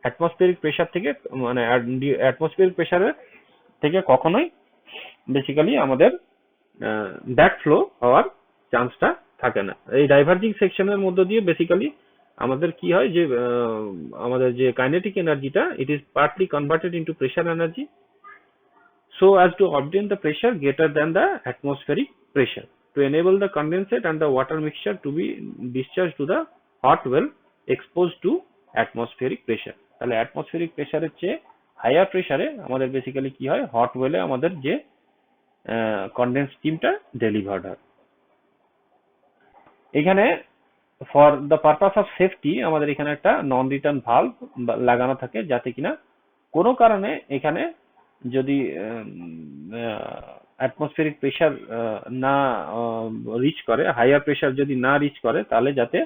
অ্যাটমসফিয়ারিক প্রেসার থেকে, মানে অ্যাটমসফিয়ারিক প্রেসারের থেকে কখনোই বেসিক্যালি আমাদের ব্যাক ফ্লো হওয়ার চান্সটা থাকে না। এই ডাইভার্জিং সেকশনের মধ্য দিয়ে বেসিক্যালি আমাদের কি হয়, যে আমাদের যে কাইনেটিক এনার্জিটা, it is partly converted into pressure energy, so as to obtain the pressure greater than the atmospheric pressure to enable the condensate and the water mixture to be discharged to the hot well exposed to atmospheric pressure. তাহলে atmospheric pressure এর চেয়ে higher প্রেসারে আমাদের basically কি হয়, hot ওয়েলে আমাদের যে condense স্টিমটা delivered হয়। এখানে for the purpose of safety আমাদের এখানে একটা নন রিটার্ন ভালভ লাগানো থাকে, যাতে কিনা কোনো কারণে এখানে যদি অ্যাটমসফিয়ারিক প্রেসার না রিচ করে, হাইয়ার প্রেসার যদি না রিচ করে, তাহলে যাতে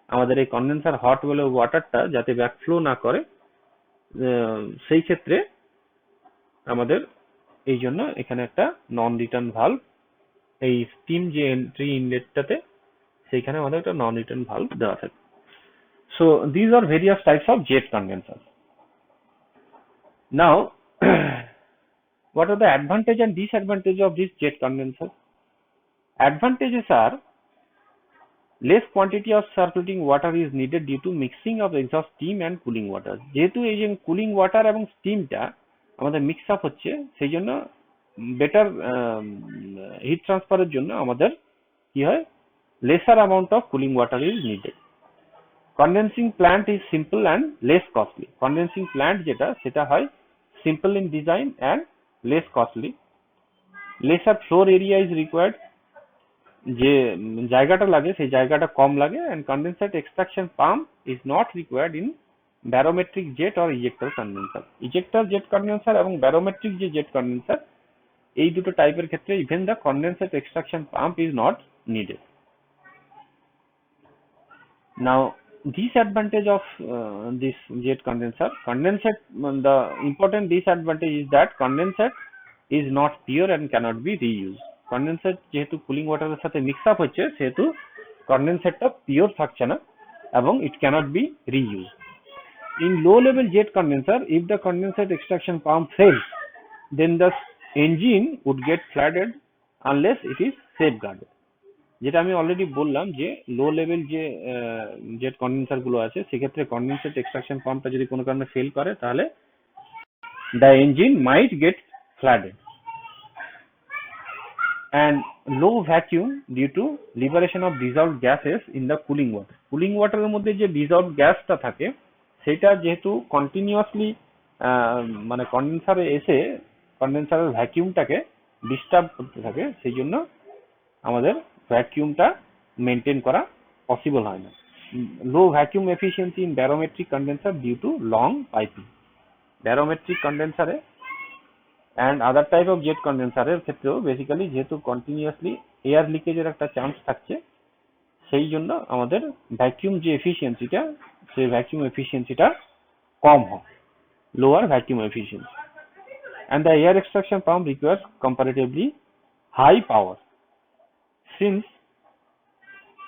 আমাদের এই কন্ডেন্সার হট ওয়েলের ওয়াটারটা যাতে ব্যাকফ্লো না করে, সেই ক্ষেত্রে আমাদের এই জন্য এখানে একটা নন রিটার্ন ভালভ, এই স্টিম যে এন্ট্রি ইনলেটটাতে সেইখানে আমাদের একটা নন রিটার্ন ভালভ দেওয়া থাকে। So these are various types of jet condenser. Now what are the advantage and disadvantage of this jet condenser? Advantages are less quantity of circulating water is needed due to mixing of exhaust steam and cooling water. যেহেতু এই যে cooling water এবং স্টিমটা আমাদের mix up হচ্ছে, সেই জন্য better hit ট্রান্সফারের জন্য আমাদের কি হয়, lesser amount of cooling water is needed. Condensing plant is simple and less costly. Condensing plant যেটা সেটা হয় simple in design and less costly. Lesser floor area is required, যে জায়গাটা লাগে সেই জায়গাটা কম লাগে। And condenser extraction pump is not required in barometric jet or ejector condenser. Ejector jet condenser এবং ব্যারোমেট্রিক যে জেট কন্ডেন্সার, এই দুটো টাইপের ক্ষেত্রে even the condenser extraction pump is not needed. Now, disadvantage of this jet condenser, condensate, the important disadvantage is that condensate is not pure and cannot be reused. Condensate যেহেতু cooling ওয়াটারের সাথে mix up হচ্ছে, সেহেতু কন্ডেন্সেটটা pure থাকছে না এবং it cannot be reused. In low level jet condenser, if the condensate extraction pump fails, then the engine would get flooded unless it is safeguarded. যেটা আমি already বললাম যে লো লেভেল যে জেট কন্ডেন্সার গুলো আছে, সেক্ষেত্রে কন্ডেন্সেট এক্সট্রাকশন পাম্পটা যদি কোনো কারণে ফেল করে, তাহলে the engine might get flooded. And low vacuum due to liberation of dissolved gases in the cooling water. Cooling ওয়াটারের মধ্যে যে ডিজলভড গ্যাসটা থাকে, সেটা যেহেতু কন্টিনিউয়াসলি মানে কন্ডেন্সারে এসে কন্ডেন্সারের ভ্যাকিউমটাকে ডিস্টার্ব করতে থাকে, সেই জন্য আমাদের ভ্যাকিউমটা মেনটেন করা পসিবল হয় না। Low vacuum efficiency in barometric condenser due to long piping. Barometric কন্ডেন্সারে and other type of jet কন্ডেন্সারের ক্ষেত্রেও বেসিক্যালি যেহেতু কন্টিনিউয়াসলি এয়ার লিকেজের একটা চান্স থাকছে, সেই জন্য আমাদের ভ্যাকিউম যে এফিসিয়েন্সিটা, সেই ভ্যাকিউম এফিসিয়েন্সিটা কম হয়, lower vacuum efficiency. And the air extraction pump requires comparatively high power. Since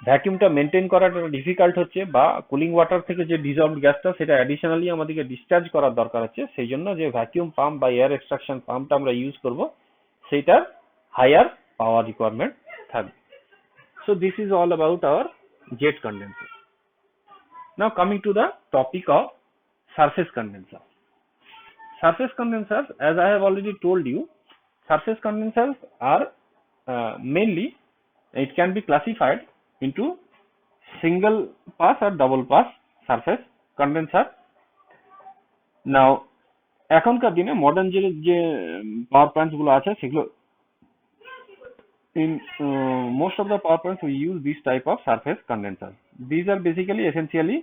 ভ্যাকিউমটা মেনটেন করাটা ডিফিকাল্ট হচ্ছে, বা কুলিং ওয়াটার থেকে যে ডিজলভড গ্যাসটা সেটা অ্যাডিশনালি আমাদেরকে ডিসচার্জ করার দরকার হচ্ছে, সেই জন্য যে ভ্যাকিউম পাম্প বা এয়ার এক্সট্রাকশন পাম্পটা আমরা ইউজ করব, সেইটার হায়ার পাওয়ার রিকোয়ারমেন্ট থাকবে। So this is all about our jet condenser. Now coming to the topic of surface condenser. Surface condensers, as I have already told you, surface condensers are mainly, it can be classified into single pass or double pass surface condenser. Now, এখনকার দিনে modern যে পাওয়ার plants গুলো আছে, সেগুলো in most of the power plants we use this type of surface condensers. These are basically essentially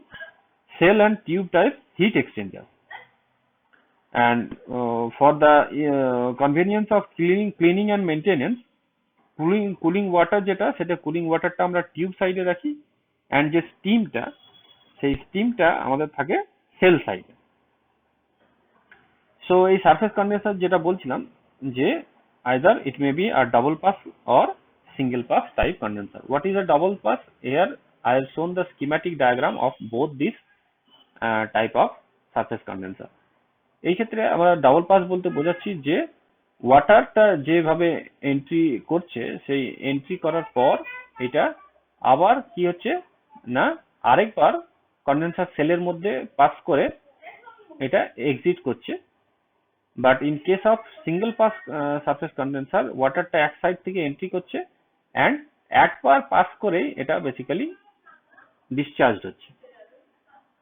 cell and tube type heat exchangers. And for the convenience of cleaning and maintenance, cooling water যেটা, সেটা cooling ওয়াটারটা আমরা tube সাইডে রাখি, and যে স্টিমটা, সেই স্টিমটা আমাদের থাকে sell সাইডে। সো এই সারফেস কন্ডেন্সার যেটা বলছিলাম, যে either it may be a double pass or single pass type condenser. What is a double pass? Here I have shown the schematic diagram of both this type of surface condenser. এই ক্ষেত্রে আমরা double pass বলতে বোঝাচ্ছি যে ওয়াটারটা যেভাবে entry করছে, সেই entry করার পর এটা আবার কি হচ্ছে না, আরেকবার কন্ডেন্সার সেলের মধ্যে পাস করে এটা এক্সিট করছে। But in case of single pass surface condenser, ওয়াটারটা এক সাইড থেকে এন্ট্রি করছে অ্যান্ড একবার পাস করেই এটা বেসিক্যালি ডিসচার্জ হচ্ছে।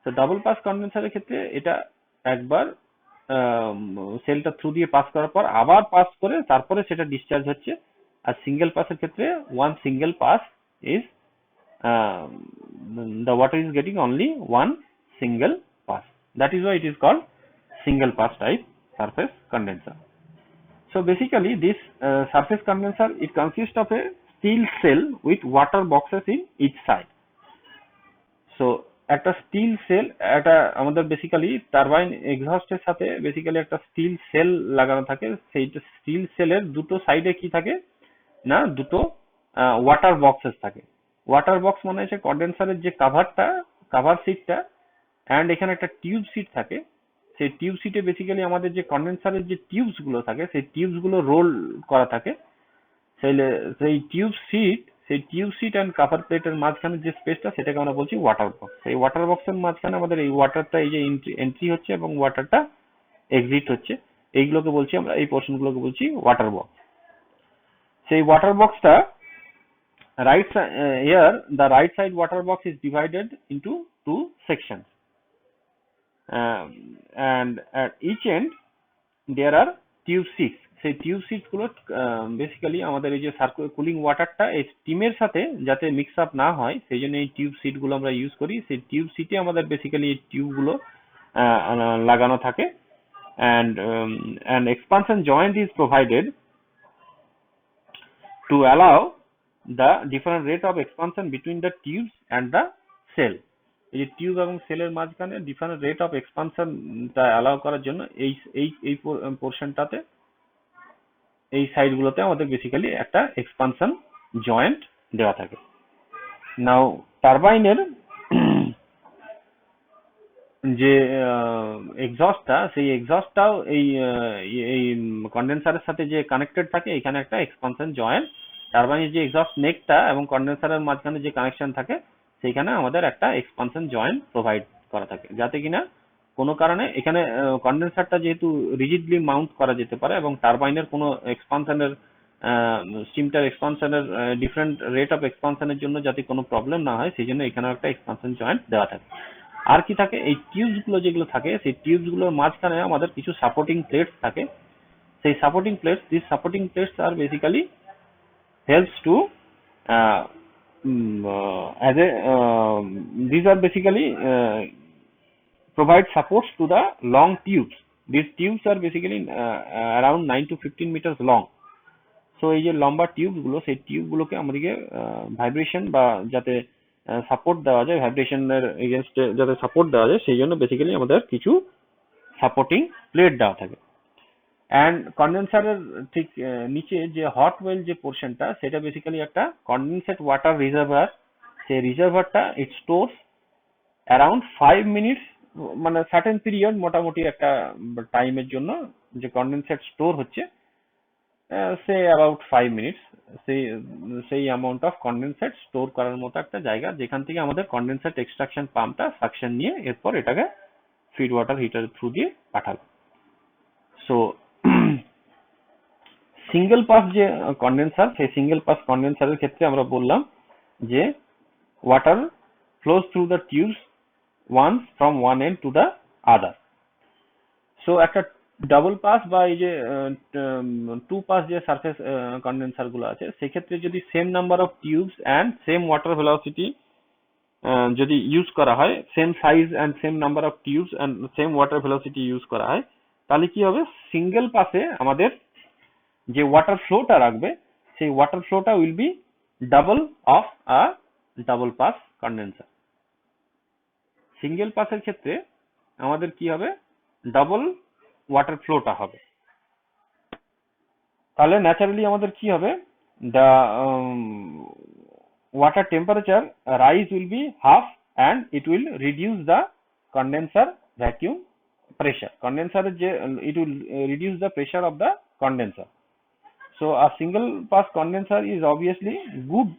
তো ডাবল পাস কন্ডেন্সারের ক্ষেত্রে এটা একবার সেলটা থ্রু দিয়ে পাস করার পর আবার পাস করে তারপরে সেটা ডিসচার্জ হচ্ছে। আর সিঙ্গেল পাসের ক্ষেত্রে one single pass is the water is getting only one single pass. That is why it is called single pass type surface condenser. So basically this surface condenser, it consists of a steel cell with water boxes in each side. So একটা still sell, একটা আমাদের basically turbine এক্সহস্টের সাথে basically একটা still sell লাগানো থাকে। সেই still সেলের দুটো সাইডে কি থাকে না, দুটো ওয়াটার বক্সেস থাকে। ওয়াটার বক্স মানে হচ্ছে কন্ডেন্সারের যে কাভার সিটটা, অ্যান্ড এখানে একটা টিউব সিট থাকে। সেই টিউব সিটে বেসিক্যালি আমাদের যে কন্ডেন্সারের যে টিউবস গুলো থাকে, সেই টিউবস গুলো রোল করা থাকে। সেই সেই টিউব সিট অ্যান্ড কাভার প্লেটের মাঝখানে যে স্পেসটা, সেটাকে আমরা বলছি ওয়াটার বক্স। এই ওয়াটার বক্সের মাঝখানে আমাদের এই ওয়াটারটা, এই যে এন্ট্রি হচ্ছে এবং ওয়াটারটা এক্সিট হচ্ছে, এইগুলোকে বলছি আমরা, এই পোর্শন গুলোকে বলছি ওয়াটার বক্স। সেই ওয়াটার বক্সটা here the right side water box is divided into two sections, and at each end there are tube seats. সেই টিউব সিট গুলো বেসিক্যালি আমাদের এই যে কুলিং ওয়াটারটা এই স্টিমের সাথে যাতে মিক্স আপ না হয়, সেই জন্য এই টিউব সিট গুলো আমরা ইউজ করি। সেই টিউব সিটে আমাদের বেসিক্যালি এই টিউব গুলো লাগানো থাকে, and an expansion joint is provided to allow the different rate of expansion between the tubes and the cell. এই যে টিউব এবং সেলের মাঝখানে ডিফারেন্ট রেট অফ এক্সপানশনটা অ্যালাউ করার জন্য এই এই এই পোর্শনটাতে, এই সাইড গুলোতে আমাদের বেসিক্যালি একটা এক্সপানশন জয়েন্ট দেওয়া থাকে। নাও টারবাইনের যে এক্সস্টটা, সেই এক্সস্টটাও এই কন্ডেন্সারের সাথে যে কানেক্টেড থাকে, এখানে একটা এক্সপানশন জয়েন্ট, টারবাইনের যে এক্সস্ট নেকটা এবং কন্ডেন্সারের মাঝখানে যে কানেকশন থাকে, সেইখানে আমাদের একটা এক্সপানশন জয়েন্ট প্রোভাইড করা থাকে, যাতে কিনা কোনো কারণে এখানে কন্ডেন্সারটা যেহেতু রিজিডলি মাউন্ট করা যেতে পারে এবং টারবাইনের কোনো এক্সপানশনের স্টিমটার এক্সপানশনের ডিফারেন্ট রেট অফ এক্সপানশনের জন্য যাতে কোনো প্রবলেম না হয়, সেই জন্য এখানে একটা এক্সপানশন জয়েন্ট দেওয়া থাকে। আর কি থাকে, এই টিউবস গুলো যেগুলো থাকে, সেই টিউবস গুলোর মাঝখানে আমাদের কিছু সাপোর্টিং প্লেটস থাকে। সেই দিস সাপোর্টিং প্লেটস আর basically helps to uh, as a these are basically provide supports to the long tubes. These tubes are basically around 9 to 15 meters long. So এই যে লম্বা টিউব গুলো, সেই টিউব গুলোকে আমাদেরকে ভাইব্রেশন বা যাতে সাপোর্ট দেওয়া যায়, ভাইব্রেশনের এগেনস্টে যাতে সাপোর্ট দেওয়া যায়, সেই জন্য বেসিক্যালি আমাদের কিছু সাপোর্টিং প্লেট দেওয়া থাকে। অ্যান্ড কন্ডেন্সারের ঠিক নিচে যে হট ওয়েল যে পোর্শনটা, সেটা বেসিক্যালি একটা কন্ডেন্সেট ওয়াটার রিজার্ভার। সেই রিজার্ভারটা ইট স্টোরস অ্যারাউন্ড 5 মিনিটস, মানে সার্টেন পিরিয়ড, মোটামুটি একটা টাইমের জন্য যে কন্ডেন্সেট স্টোর হচ্ছে, সে অ্যাবাউট 5 মিনিটস, সেই অ্যামাউন্ট অফ কন্ডেন্সেট স্টোর করার মতো একটা জায়গা, যেখান থেকে আমাদের কন্ডেন্সেট এক্সট্রাকশন পাম্পটা সাকশন নিয়ে এরপর এটাকে ফিড ওয়াটার হিটারের থ্রু দিয়ে পাঠাবে। সো সিঙ্গেল পাস যে কন্ডেন্সার, সেই সিঙ্গেল পাস কন্ডেন্সারের ক্ষেত্রে আমরা বললাম যে water flows through the tubes once from one end to the other. So একটা ডাবল পাস বা এই যে টু পাস যে সারফেস কন্ডেন্সার গুলো আছে, সেক্ষেত্রে যদি same number of tubes and same water velocity যদি ইউজ করা হয়, same size and same number of tubes and same water velocity use করা হয়, তাহলে কি হবে, সিঙ্গেল পাসে আমাদের যে ওয়াটার ফ্লোটা রাখবে, সেই ওয়াটার ফ্লোটা will be double of a double pass condenser. Single পাসের ক্ষেত্রে আমাদের কি হবে, ডাবল ওয়াটার ফ্লোটা হবে। তাহলে ন্যাচারালি আমাদের কি হবে, the water temperature rise will be half, and it will reduce the condenser vacuum pressure. It will reduce the pressure of the condenser. So a single pass condenser is obviously good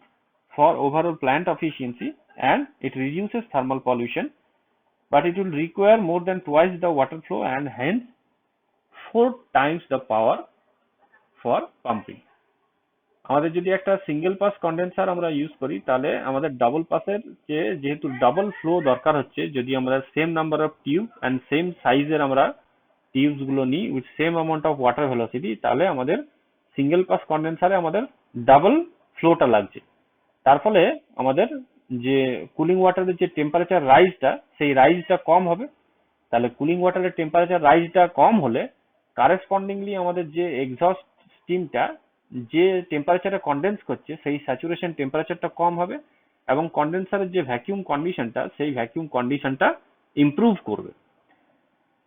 for overall plant efficiency, and it reduces thermal pollution, but it will require more than twice the water flow and hence 4 times the power for pumping. আমাদের যদি একটা single pass condenser আমরা use করি, তাহলে আমাদের double পাসের যেহেতু double flow দরকার হচ্ছে, যদি আমরা same number of tube and same সাইজের আমরা টিউবস গুলো নিই with same amount of water velocity, তাহলে আমাদের সিঙ্গেল পাস কন্ডেন্সারে আমাদের ডাবল ফ্লোটা লাগছে। তার ফলে আমাদের যে কুলিং ওয়াটারের যে টেম্পারেচার রাইজটা, সেই রাইজটা কম হবে। তাহলে কুলিং ওয়াটারের টেম্পারেচার রাইজটা কম হলে কারেসপন্ডিংলি আমাদের যে এক্সস্ট স্টিমটা যে টেম্পারেচারে কন্ডেন্স করছে, সেই স্যাচুরেশন টেম্পারেচারটা কম হবে, এবং কন্ডেন্সারের যে ভ্যাকিউম কন্ডিশনটা সেই ভ্যাকিউম কন্ডিশনটা ইমপ্রুভ করবে।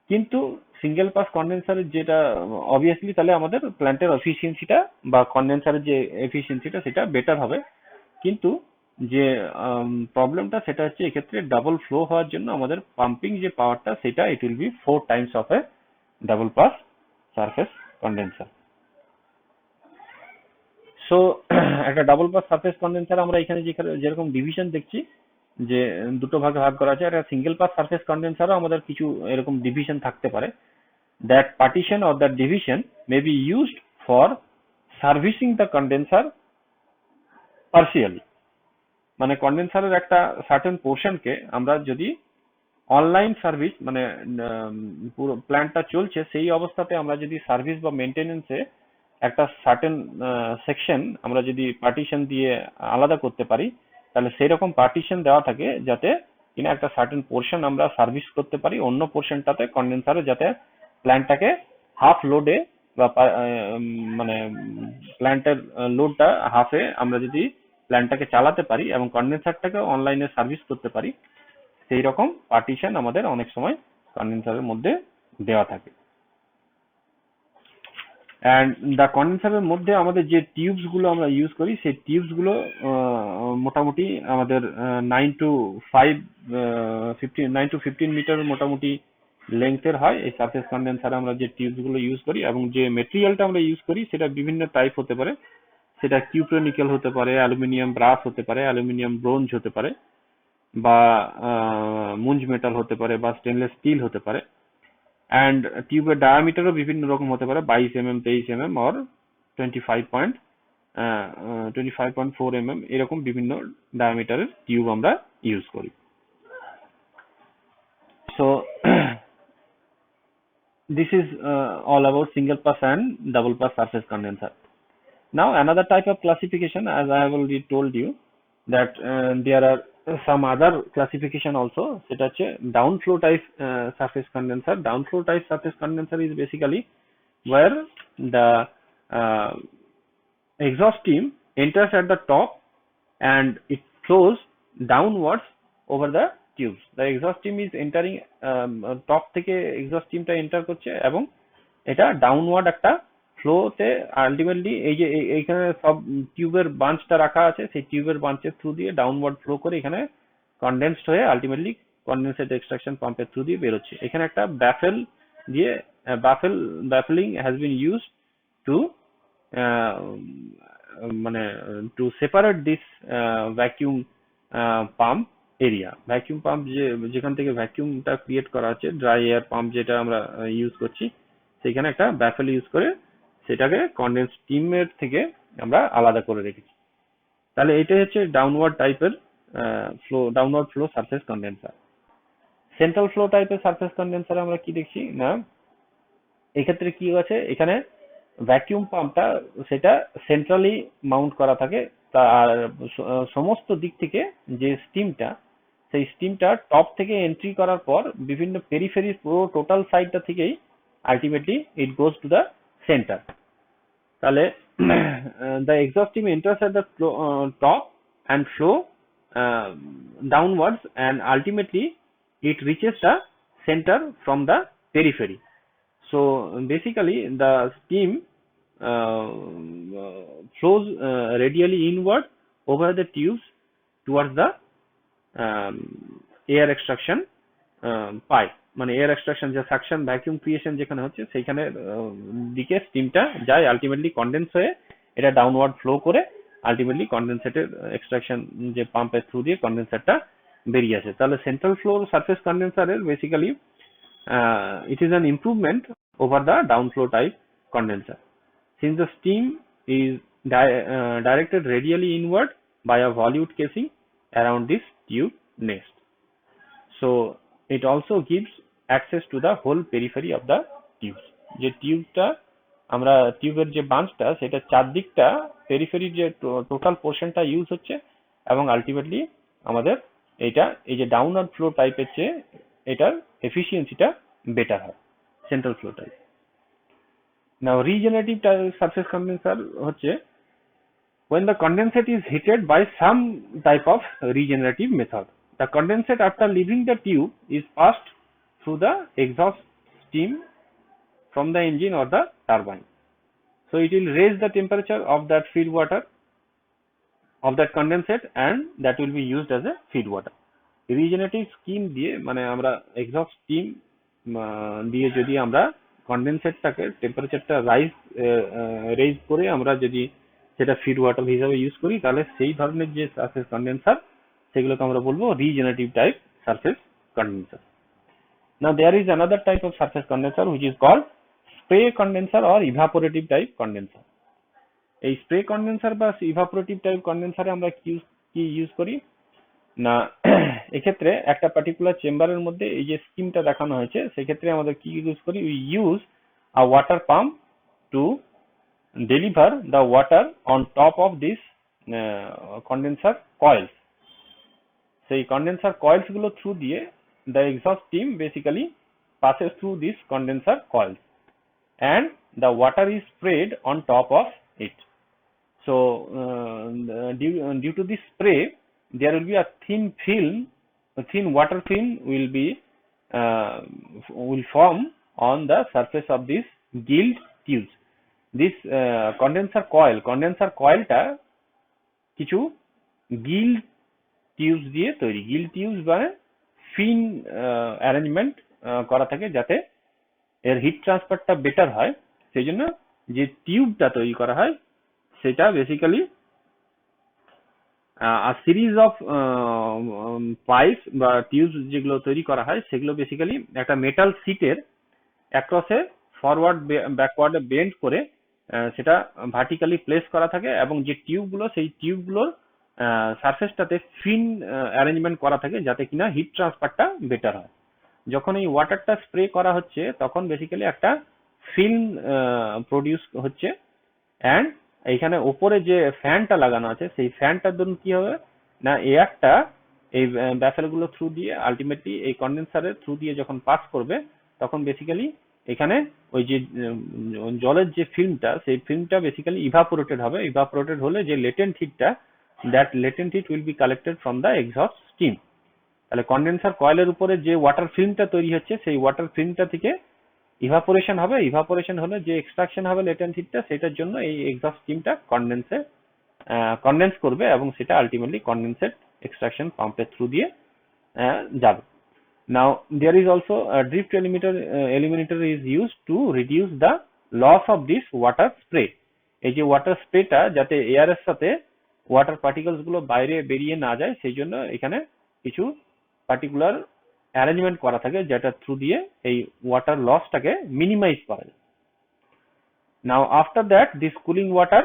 কিন্তু সিঙ্গেল পাস কন্ডেন্সারের যেটা অবভিয়াসলি তাহলে আমাদের প্ল্যান্টের এফিসিয়েন্সিটা বা কন্ডেন্সারের যে এফিসিয়েন্সিটা সেটা বেটার হবে। কিন্তু যে প্রবলেমটা সেটা হচ্ছে এক্ষেত্রে ডাবল ফ্লো হওয়ার জন্য আমাদের পাম্পিং যে পাওয়ারটা সেটা it will be 4 Times of A double pass surface condenser. So একটা ডাবল পাস সারফেস কন্ডেন্সার আমরা এখানে যেরকম ডিভিশন দেখছি যে দুটো ভাগে ভাগ করা আছে, একটা সিঙ্গেল পাস সারফেস কন্ডেন্সারও আমাদের কিছু এরকম ডিভিশন থাকতে পারে। That partition or that division may be used for servicing the condenser partially. মানে কন্ডেন্সারের একটা সার্টেন পোর্শনকে আমরা যদি অনলাইন সার্ভিস মানে পুরো প্ল্যান্টটা চলছে সেই অবস্থাতে আমরা যদি সার্ভিস বা মেনটেনেন্সে একটা সার্টেন সেকশন আমরা যদি পার্টিশন দিয়ে আলাদা করতে পারি, তাহলে সেই রকম পার্টিশন দেওয়া থাকে যাতে কিনা একটা সার্টেন পোর্শন আমরা সার্ভিস করতে পারি, অন্য পোর্শনটাতে কন্ডেন্সারে যাতে প্ল্যান্টটাকে হাফ লোডে বা মানে প্ল্যান্টের লোডটা হাফে আমরা যদি প্ল্যান্টটাকে চালাতে পারি এবং কন্ডেন্সারটাকে অনলাইনে সার্ভিস করতে পারি, সেই রকম পার্টিশন আমাদের অনেক সময় কন্ডেন্সারের মধ্যে দেওয়া থাকে। অ্যান্ড দ্য কন্ডেন্সারের মধ্যে আমাদের যে টিউবস গুলো আমরা ইউজ করি সেই টিউবস গুলো মোটামুটি আমাদের 9 to 15 মিটার মোটামুটি লেংথের হয়। এই সারফেস কন্ডেন্সারে আমরা যে টিউবস গুলো ইউজ করি এবং যে মেটেরিয়ালটা আমরা ইউজ করি সেটা বিভিন্ন টাইপ হতে পারে। সেটা কিউপ্রোনিকেল হতে পারে, অ্যালুমিনিয়াম ব্রাস হতে পারে, অ্যালুমিনিয়াম ব্রোঞ্জ হতে পারে, বা মুঞ্জ মেটাল হতে পারে, বা স্টেনলেস স্টিল হতে পারে। অ্যান্ড টিউবের ডায়ামিটারও বিভিন্ন রকম হতে পারে, 22 mm, 23 mm or 25.4 mm এরকম বিভিন্ন ডায়ামিটারের টিউব আমরা ইউজ করি। So this is all about single pass and double pass surface condenser. Now another type of classification, as I have already told you, that there are some other classification also. সেটা হচ্ছে downflow type surface condenser. Downflow type surface condenser is basically where the uh, exhaust stream enters at the top and it flows downwards over the tubes. The exhaust stream is entering top থেকে exhaust streamটা enter করছে এবং এটা downward একটা ফ্লোতে ultimately এই যে এইখানে সব টিউবের বাঞ্চটা রাখা আছে, সেই টিউবের বাঞ্চের থ্রু দিয়ে ডাউনওয়ার্ড ফ্লো করে এখানে কনডেন্সড হয়ে আলটিমেটলি কনডেনসেট এক্সট্রাকশন পাম্পের থ্রু দিয়ে বেরোচ্ছে। এখানে একটা ব্যাফেল দিয়ে baffling has been used to মানে to separate this vacuum pump area. Vacuum pump যেখান থেকে ভ্যাকিউমটা ক্রিয়েট করা হচ্ছে, ড্রাই এয়ার পাম্প যেটা আমরা ইউজ করছি, সেখানে একটা ব্যাফেল ইউজ করে সেটাকে কনডেন্স স্টিমের থেকে আমরা আলাদা করে রেখেছি। তাহলে এটাই হচ্ছে ডাউনওয়ার্ড টাইপের downward flow surface condenser. Central flow টাইপের সারফেস কন্ডেন্সার আমরা কি দেখছি না, এক্ষেত্রে কি আছে, এখানে ভ্যাকিউম পাম্পটা সেটা সেন্ট্রালি মাউন্ট করা থাকে, আর সমস্ত দিক থেকে যে স্টিমটা, সেই স্টিমটা টপ থেকে এন্ট্রি করার পর বিভিন্ন পেরিফেরি পুরো টোটাল সাইডটা থেকেই ultimately it goes to the centre. তাহলে the exhaust stream enters at the top and flow downwards and ultimately it reaches the center from the periphery. So basically the steam flows radially inward over the tubes towards the air extraction pipe, মানে air extraction যে suction vacuum creation যেখানে হচ্ছে সেইখানে দিকে স্টিমটা যায়, ultimately condense হয়ে এটা downward flow করে আলটিমেটলি কনডেনসেটের এক্সট্রাকশন যে পাম্পের থ্রু দিয়ে কনডেন্সারটা বেরিয়ে আসে। তাহলে সেন্ট্রাল ফ্লো সারফেস কন্ডেন্সারের basically it is an improvement over the downflow type condenser, since the steam is directed radially inward by a volute casing around this tube nest. So it also gives access to the whole periphery of the tubes. যে টিউবটা আমরা টিউবের যে বাঞ্চটা সেটা চারদিকটা পেরিফেরির যে total পোর্শনটা use হচ্ছে এবং আলটিমেটলি আমাদের এইটা এই যে ডাউনওয়ার্ড ফ্লো টাইপের চেয়ে এটার এফিসিয়েন্সিটা বেটার হয় সেন্ট্রাল ফ্লো টাইপ। নাও রিজেনারেটিভ সারফেস কন্ডেন্সার হচ্ছে when the condensate is heated by some type of regenerative method. The condensate after leaving the tube is passed through the exhaust steam from the engine or the turbine. So it will raise the temperature of that feed water of that condensate, and that will be used as a feed water. Regenerative scheme দিয়ে মানে আমরা exhaust steam দিয়ে যদি আমরা কন্ডেনসেটটাকে টেম্পারেচারটা raise করে আমরা যদি সেটা ফিড ওয়াটার হিসাবে ইউজ করি, তাহলে সেই ধরনের যে সারফেস কন্ডেন্সার সেগুলোকে আমরা বলবো regenerative type surface condenser. Now there is another type of surface condenser which is called spray condenser or evaporative type condenser. এই স্প্রে কন্ডেন্সার বা ইভাপোরেটিভ টাইপ কন্ডেন্সারে আমরা কি ইউজ করি না, এক্ষেত্রে একটা পার্টিকুলার চেম্বারের মধ্যে এই যে স্কিমটা দেখানো হয়েছে সেক্ষেত্রে আমাদের কি ইউজ করি, we use a water pump to deliver the water on top of this condenser coals. সেই কন্ডেন্সার কয়েলস গুলো থ্রু দিয়ে the exhaust steam basically passes through this condenser coils and the water is sprayed on top of it. So due to this spray there will be a thin water film will form on the surface of this gilled tubes. This condenser coil ta কিছু gilled tubes দিয়ে তৈরি। gilled tubes মানে ফিন arrangement করা থাকে যাতে এর hit ট্রান্সফারটা better হয়, সেই জন্য যে টিউবটা তৈরি করা হয় সেটা বেসিক্যালি সিরিজ অফ পাইপ বা টিউবস যেগুলো তৈরি করা হয় সেগুলো বেসিক্যালি একটা মেটাল সিটের অ্যাক্রসে ফরওয়ার্ড ব্যাকওয়ার্ডে বেন্ড করে সেটা ভার্টিক্যালি প্লেস করা থাকে, এবং যে টিউবগুলো সেই টিউবগুলোর সারফেসটাতে ফিন অ্যারেঞ্জমেন্ট করা থাকে যাতে কিনা হিট ট্রান্সফারটা বেটার হয়। যখন এই ওয়াটারটা স্প্রে করা হচ্ছে তখন বেসিক্যালি একটা ফিল্ম প্রডিউস হচ্ছে, অ্যান্ড এইখানে ওপরে যে ফ্যানটা লাগানো আছে সেই ফ্যানটার জন্য কি হবে না, এয়ারটা এই ব্যাফেলগুলো থ্রু দিয়ে আলটিমেটলি এই কন্ডেন্সারের থ্রু দিয়ে যখন পাস করবে তখন বেসিক্যালি এখানে ওই যে জলের যে ফিল্মটা সেই ফিল্মটা বেসিক্যালি ইভাপোরেটেড হবে। ইভাপোরেটেড হলে যে লেটেন্ট হিটটা, that latent heat will be collected from the exhaust steam. তাহলে কন্ডেন্সার কয়েলের উপরে যে ওয়াটার ফিল্মটা তৈরি হচ্ছে সেই ওয়াটার ফিল্মটা থেকে ইভাপোরেশন হবে, ইভাপোরেশন হলে যে এক্সট্রাকশন হবে লেটেন্ট হিটটা, সেটার জন্য এই এক্সহস্ট স্টিমটা কন্ডেন্স করবে এবং সেটা আলটিমেটলি কন্ডেন্সেট এক্সট্রাকশন পাম্পের থ্রু দিয়ে যাবে। Now there is also a drift eliminator is used to reduce the loss of this water spray. এই যে ওয়াটার স্প্রেটা যাতে এয়ারের সাথে ওয়াটার পার্টিকেলস গুলো বাইরে বেরিয়ে না যায় সেই জন্য এখানে কিছু পার্টিকুলার অ্যারেঞ্জমেন্ট করা থাকে যেটা থ্রু দিয়ে এই ওয়াটার লসটাকে মিনিমাইজ করা যায়। Now after that this cooling water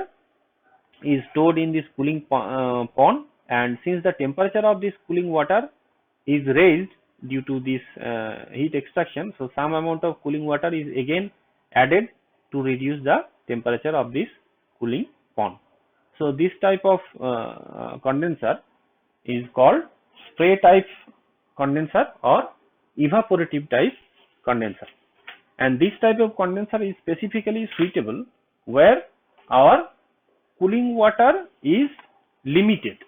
is stored in this cooling pond, and since the temperature of this cooling water is raised due to this heat extraction, so some amount of cooling water is again added to reduce the temperature of this cooling pond. So this type of condenser is called spray type condenser or evaporative type condenser, and this type of condenser is specifically suitable where our cooling water is limited.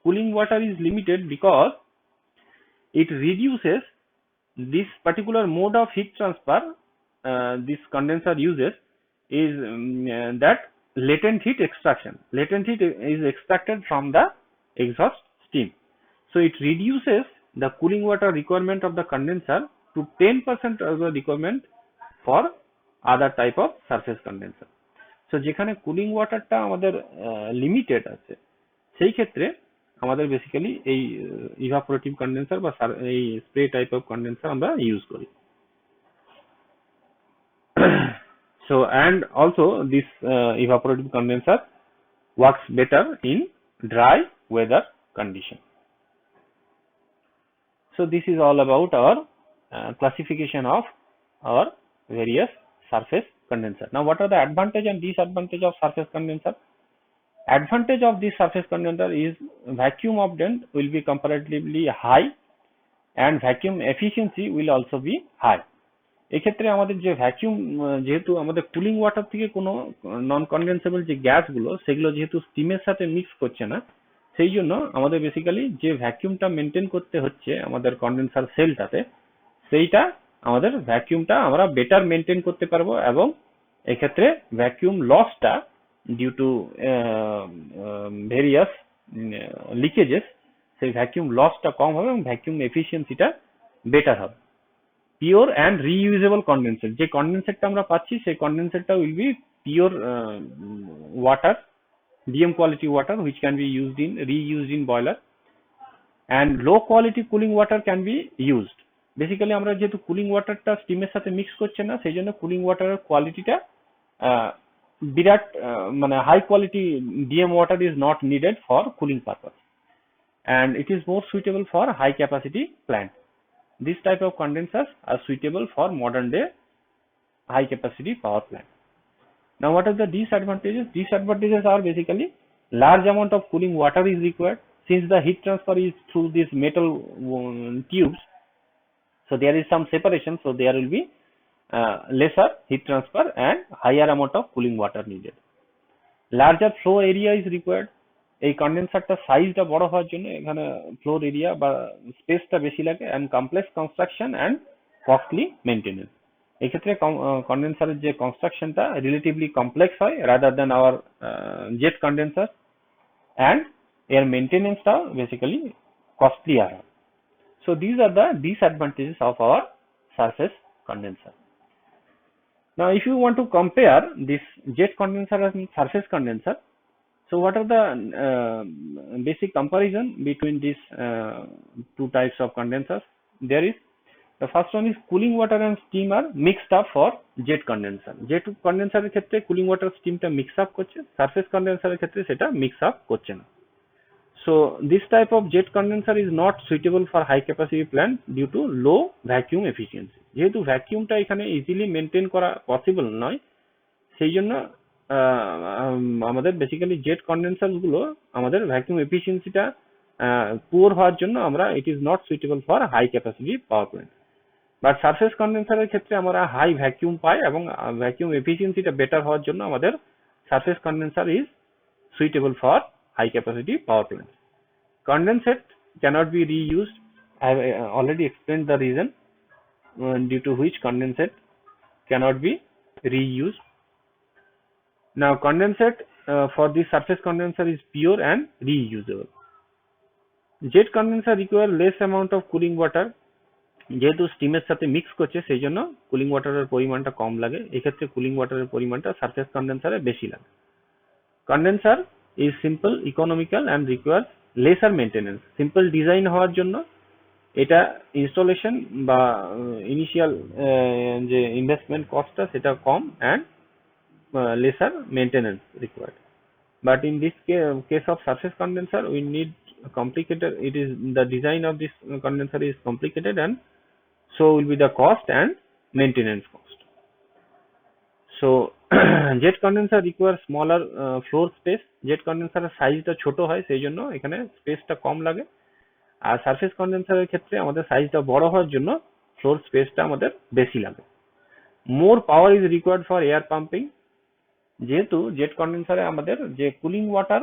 Cooling water is limited because it reduces this particular mode of heat transfer this condenser uses is that latent heat extraction. Latent heat is extracted from the exhaust steam, so it reduces the cooling water requirement of the condenser to 10% of the requirement for other type of surface condenser. So যেখানে cooling ওয়াটারটা আমাদের limited আছে সেই ক্ষেত্রে আমাদের basically এই evaporative condenser বা এই spray type of condenser আমরা ইউজ করি। So and also this evaporative condenser works better in dry weather condition. So this is all about our classification of our various surface condenser. Now what are the advantage and disadvantage of surface condenser? Advantage of this surface condenser is vacuum obtained will be comparatively high and vacuum efficiency will also be high. এক্ষেত্রে আমাদের যে vacuum, যেহেতু আমাদের cooling water থেকে কোনো নন কনডেন্সেবল যে গ্যাসগুলো সেগুলো যেহেতু স্টিমের সাথে মিক্স করছে না, সেই জন্য আমাদের বেসিক্যালি যে ভ্যাকিউমটা মেনটেন করতে হচ্ছে আমাদের কন্ডেন্সার সেলটাতে, সেইটা আমাদের ভ্যাকিউমটা আমরা বেটার মেনটেন করতে পারবো, এবং এক্ষেত্রে ভ্যাকিউম লসটা ডিউ টু ভেরিয়াস লিকেজেস, সেই ভ্যাকিউম লসটা কম হবে এবং ভ্যাকিউম এফিসিয়েন্সিটা বেটার হবে। পিওর অ্যান্ড রিইউজেবল কন্ডেন্সেট, যে কন্ডেন্সেটটা আমরা পাচ্ছি সেই কন্ডেন্সেটটা will be pure water, DM quality water which can be reused in boiler, and low quality cooling water can be used. Basically আমরা যেহেতু কুলিং ওয়াটারটা স্টিমের সাথে মিক্স করছে না, সেই জন্য কুলিং ওয়াটারের কোয়ালিটিটা বিরাট মানে high quality DM water is not needed for cooling purpose, and it is more suitable for high capacity plant. This type of condensers are suitable for modern day high capacity power plant. Now what are the disadvantages? Disadvantages are basically large amount of cooling water is required since the heat transfer is through these metal tubes. So there is some separation, so there will be lesser heat transfer and higher amount of cooling water needed. Larger flow area is required. এই কন্ডেন্সারটা সাইজটা বড় হওয়ার জন্য এখানে floor area বা স্পেসটা বেশি লাগে, and complex construction and costly maintenance. এক্ষেত্রে কন্ডেন্সারের যে কনস্ট্রাকশনটা রিলেটিভলি কমপ্লেক্স হয় rather than our jet condenser, and এর মেনটেনেন্সটাও বেসিক্যালি কস্টলিয়ার হয়। So these are the disadvantages of our surface condenser. Now if you want to compare this jet condenser and surface condenser, so what are the basic comparison between these two types of condensers? There is, the first one is cooling water and steam are mixed up for jet condenser. Jet condenser এর ক্ষেত্রে cooling water steam টা mix up করছে, surface condenser এর ক্ষেত্রে সেটা mix up করছে না। So this type of jet condenser is not suitable for high capacity plant due to low vacuum efficiency. যেহেতু ভ্যাকিউমটা এখানে ইজিলি মেনটেন করা পসিবল নয়, সেই জন্য আমাদের বেসিক্যালি জেট কন্ডেন্সার গুলো আমাদের ভ্যাকিউম এফিসিয়েন্সিটা পুয়ার হওয়ার জন্য আমরা it is not suitable for high capacity power plant. But surface কন্ডেন্সারের ক্ষেত্রে আমরা হাই ভ্যাকিউম পাই এবং ভ্যাকিউম এফিসিয়েন্সিটা বেটার হওয়ার জন্য আমাদের surface condenser is suitable for high capacity power plants. Condensate cannot be reused. I have already explained the reason due to which condensate cannot be reused. Now condensate for this surface condenser is pure and reusable. Jet condenser require less amount of cooling water. যেহেতু স্টিমের সাথে mix করছে সেই জন্য cooling ওয়াটারের পরিমাণটা কম লাগে, এক্ষেত্রে cooling ওয়াটারের পরিমাণটা surface কন্ডেন্সারে বেশি লাগে। Condenser is simple, economical and requires lesser maintenance. Simple design হওয়ার জন্য এটা ইনস্টলেশন বা ইনিশিয়াল যে ইনভেস্টমেন্ট কস্টটা সেটা কম, and lesser maintenance required. But in this case of surface condenser we need complicated, it is the design of this condenser is complicated, and so will be the cost and maintenance cost. So jet condenser require smaller floor space. Jet কন্ডেন্সারের সাইজটা ছোট হয় সেই জন্য এখানে স্পেসটা কম লাগে, আর surface কন্ডেন্সারের ক্ষেত্রে আমাদের সাইজটা বড় হওয়ার জন্য ফ্লোর স্পেসটা আমাদের বেশি লাগে। More power is required for air pumping. যেহেতু জেট কন্ডেন্সারে আমাদের যে কুলিং ওয়াটার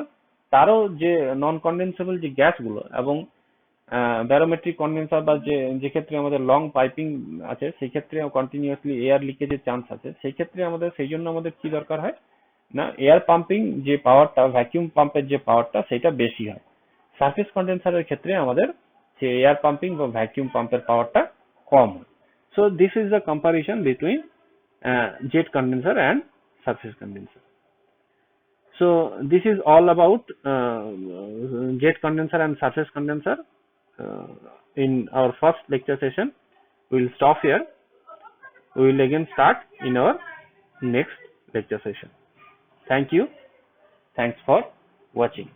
তারও যে নন কন্ডেন্সেবল যে গ্যাসগুলো এবং ব্যারোমেট্রিক কন্ডেন্সার বা যে ক্ষেত্রে আমাদের লং পাইপিং আছে সেই ক্ষেত্রে কন্টিনিউয়াসলি এয়ার লিকেজের চান্স আছে, সেই ক্ষেত্রে আমাদের সেই জন্য আমাদের কি দরকার হয় না, এয়ার পাম্পিং যে পাওয়ারটা ভ্যাকিউম পাম্পের যে পাওয়ারটা সেটা বেশি হয়। সারফেস কন্ডেন্সারের ক্ষেত্রে আমাদের যে এয়ার পাম্পিং বা ভ্যাকিউম পাম্পের পাওয়ারটা কম হয়। So this is the comparison between jet condenser and surface condenser. So this is all about jet condenser and surface condenser. In our first lecture session we will stop here. We will again start in our next lecture session. Thank you. Thanks for watching.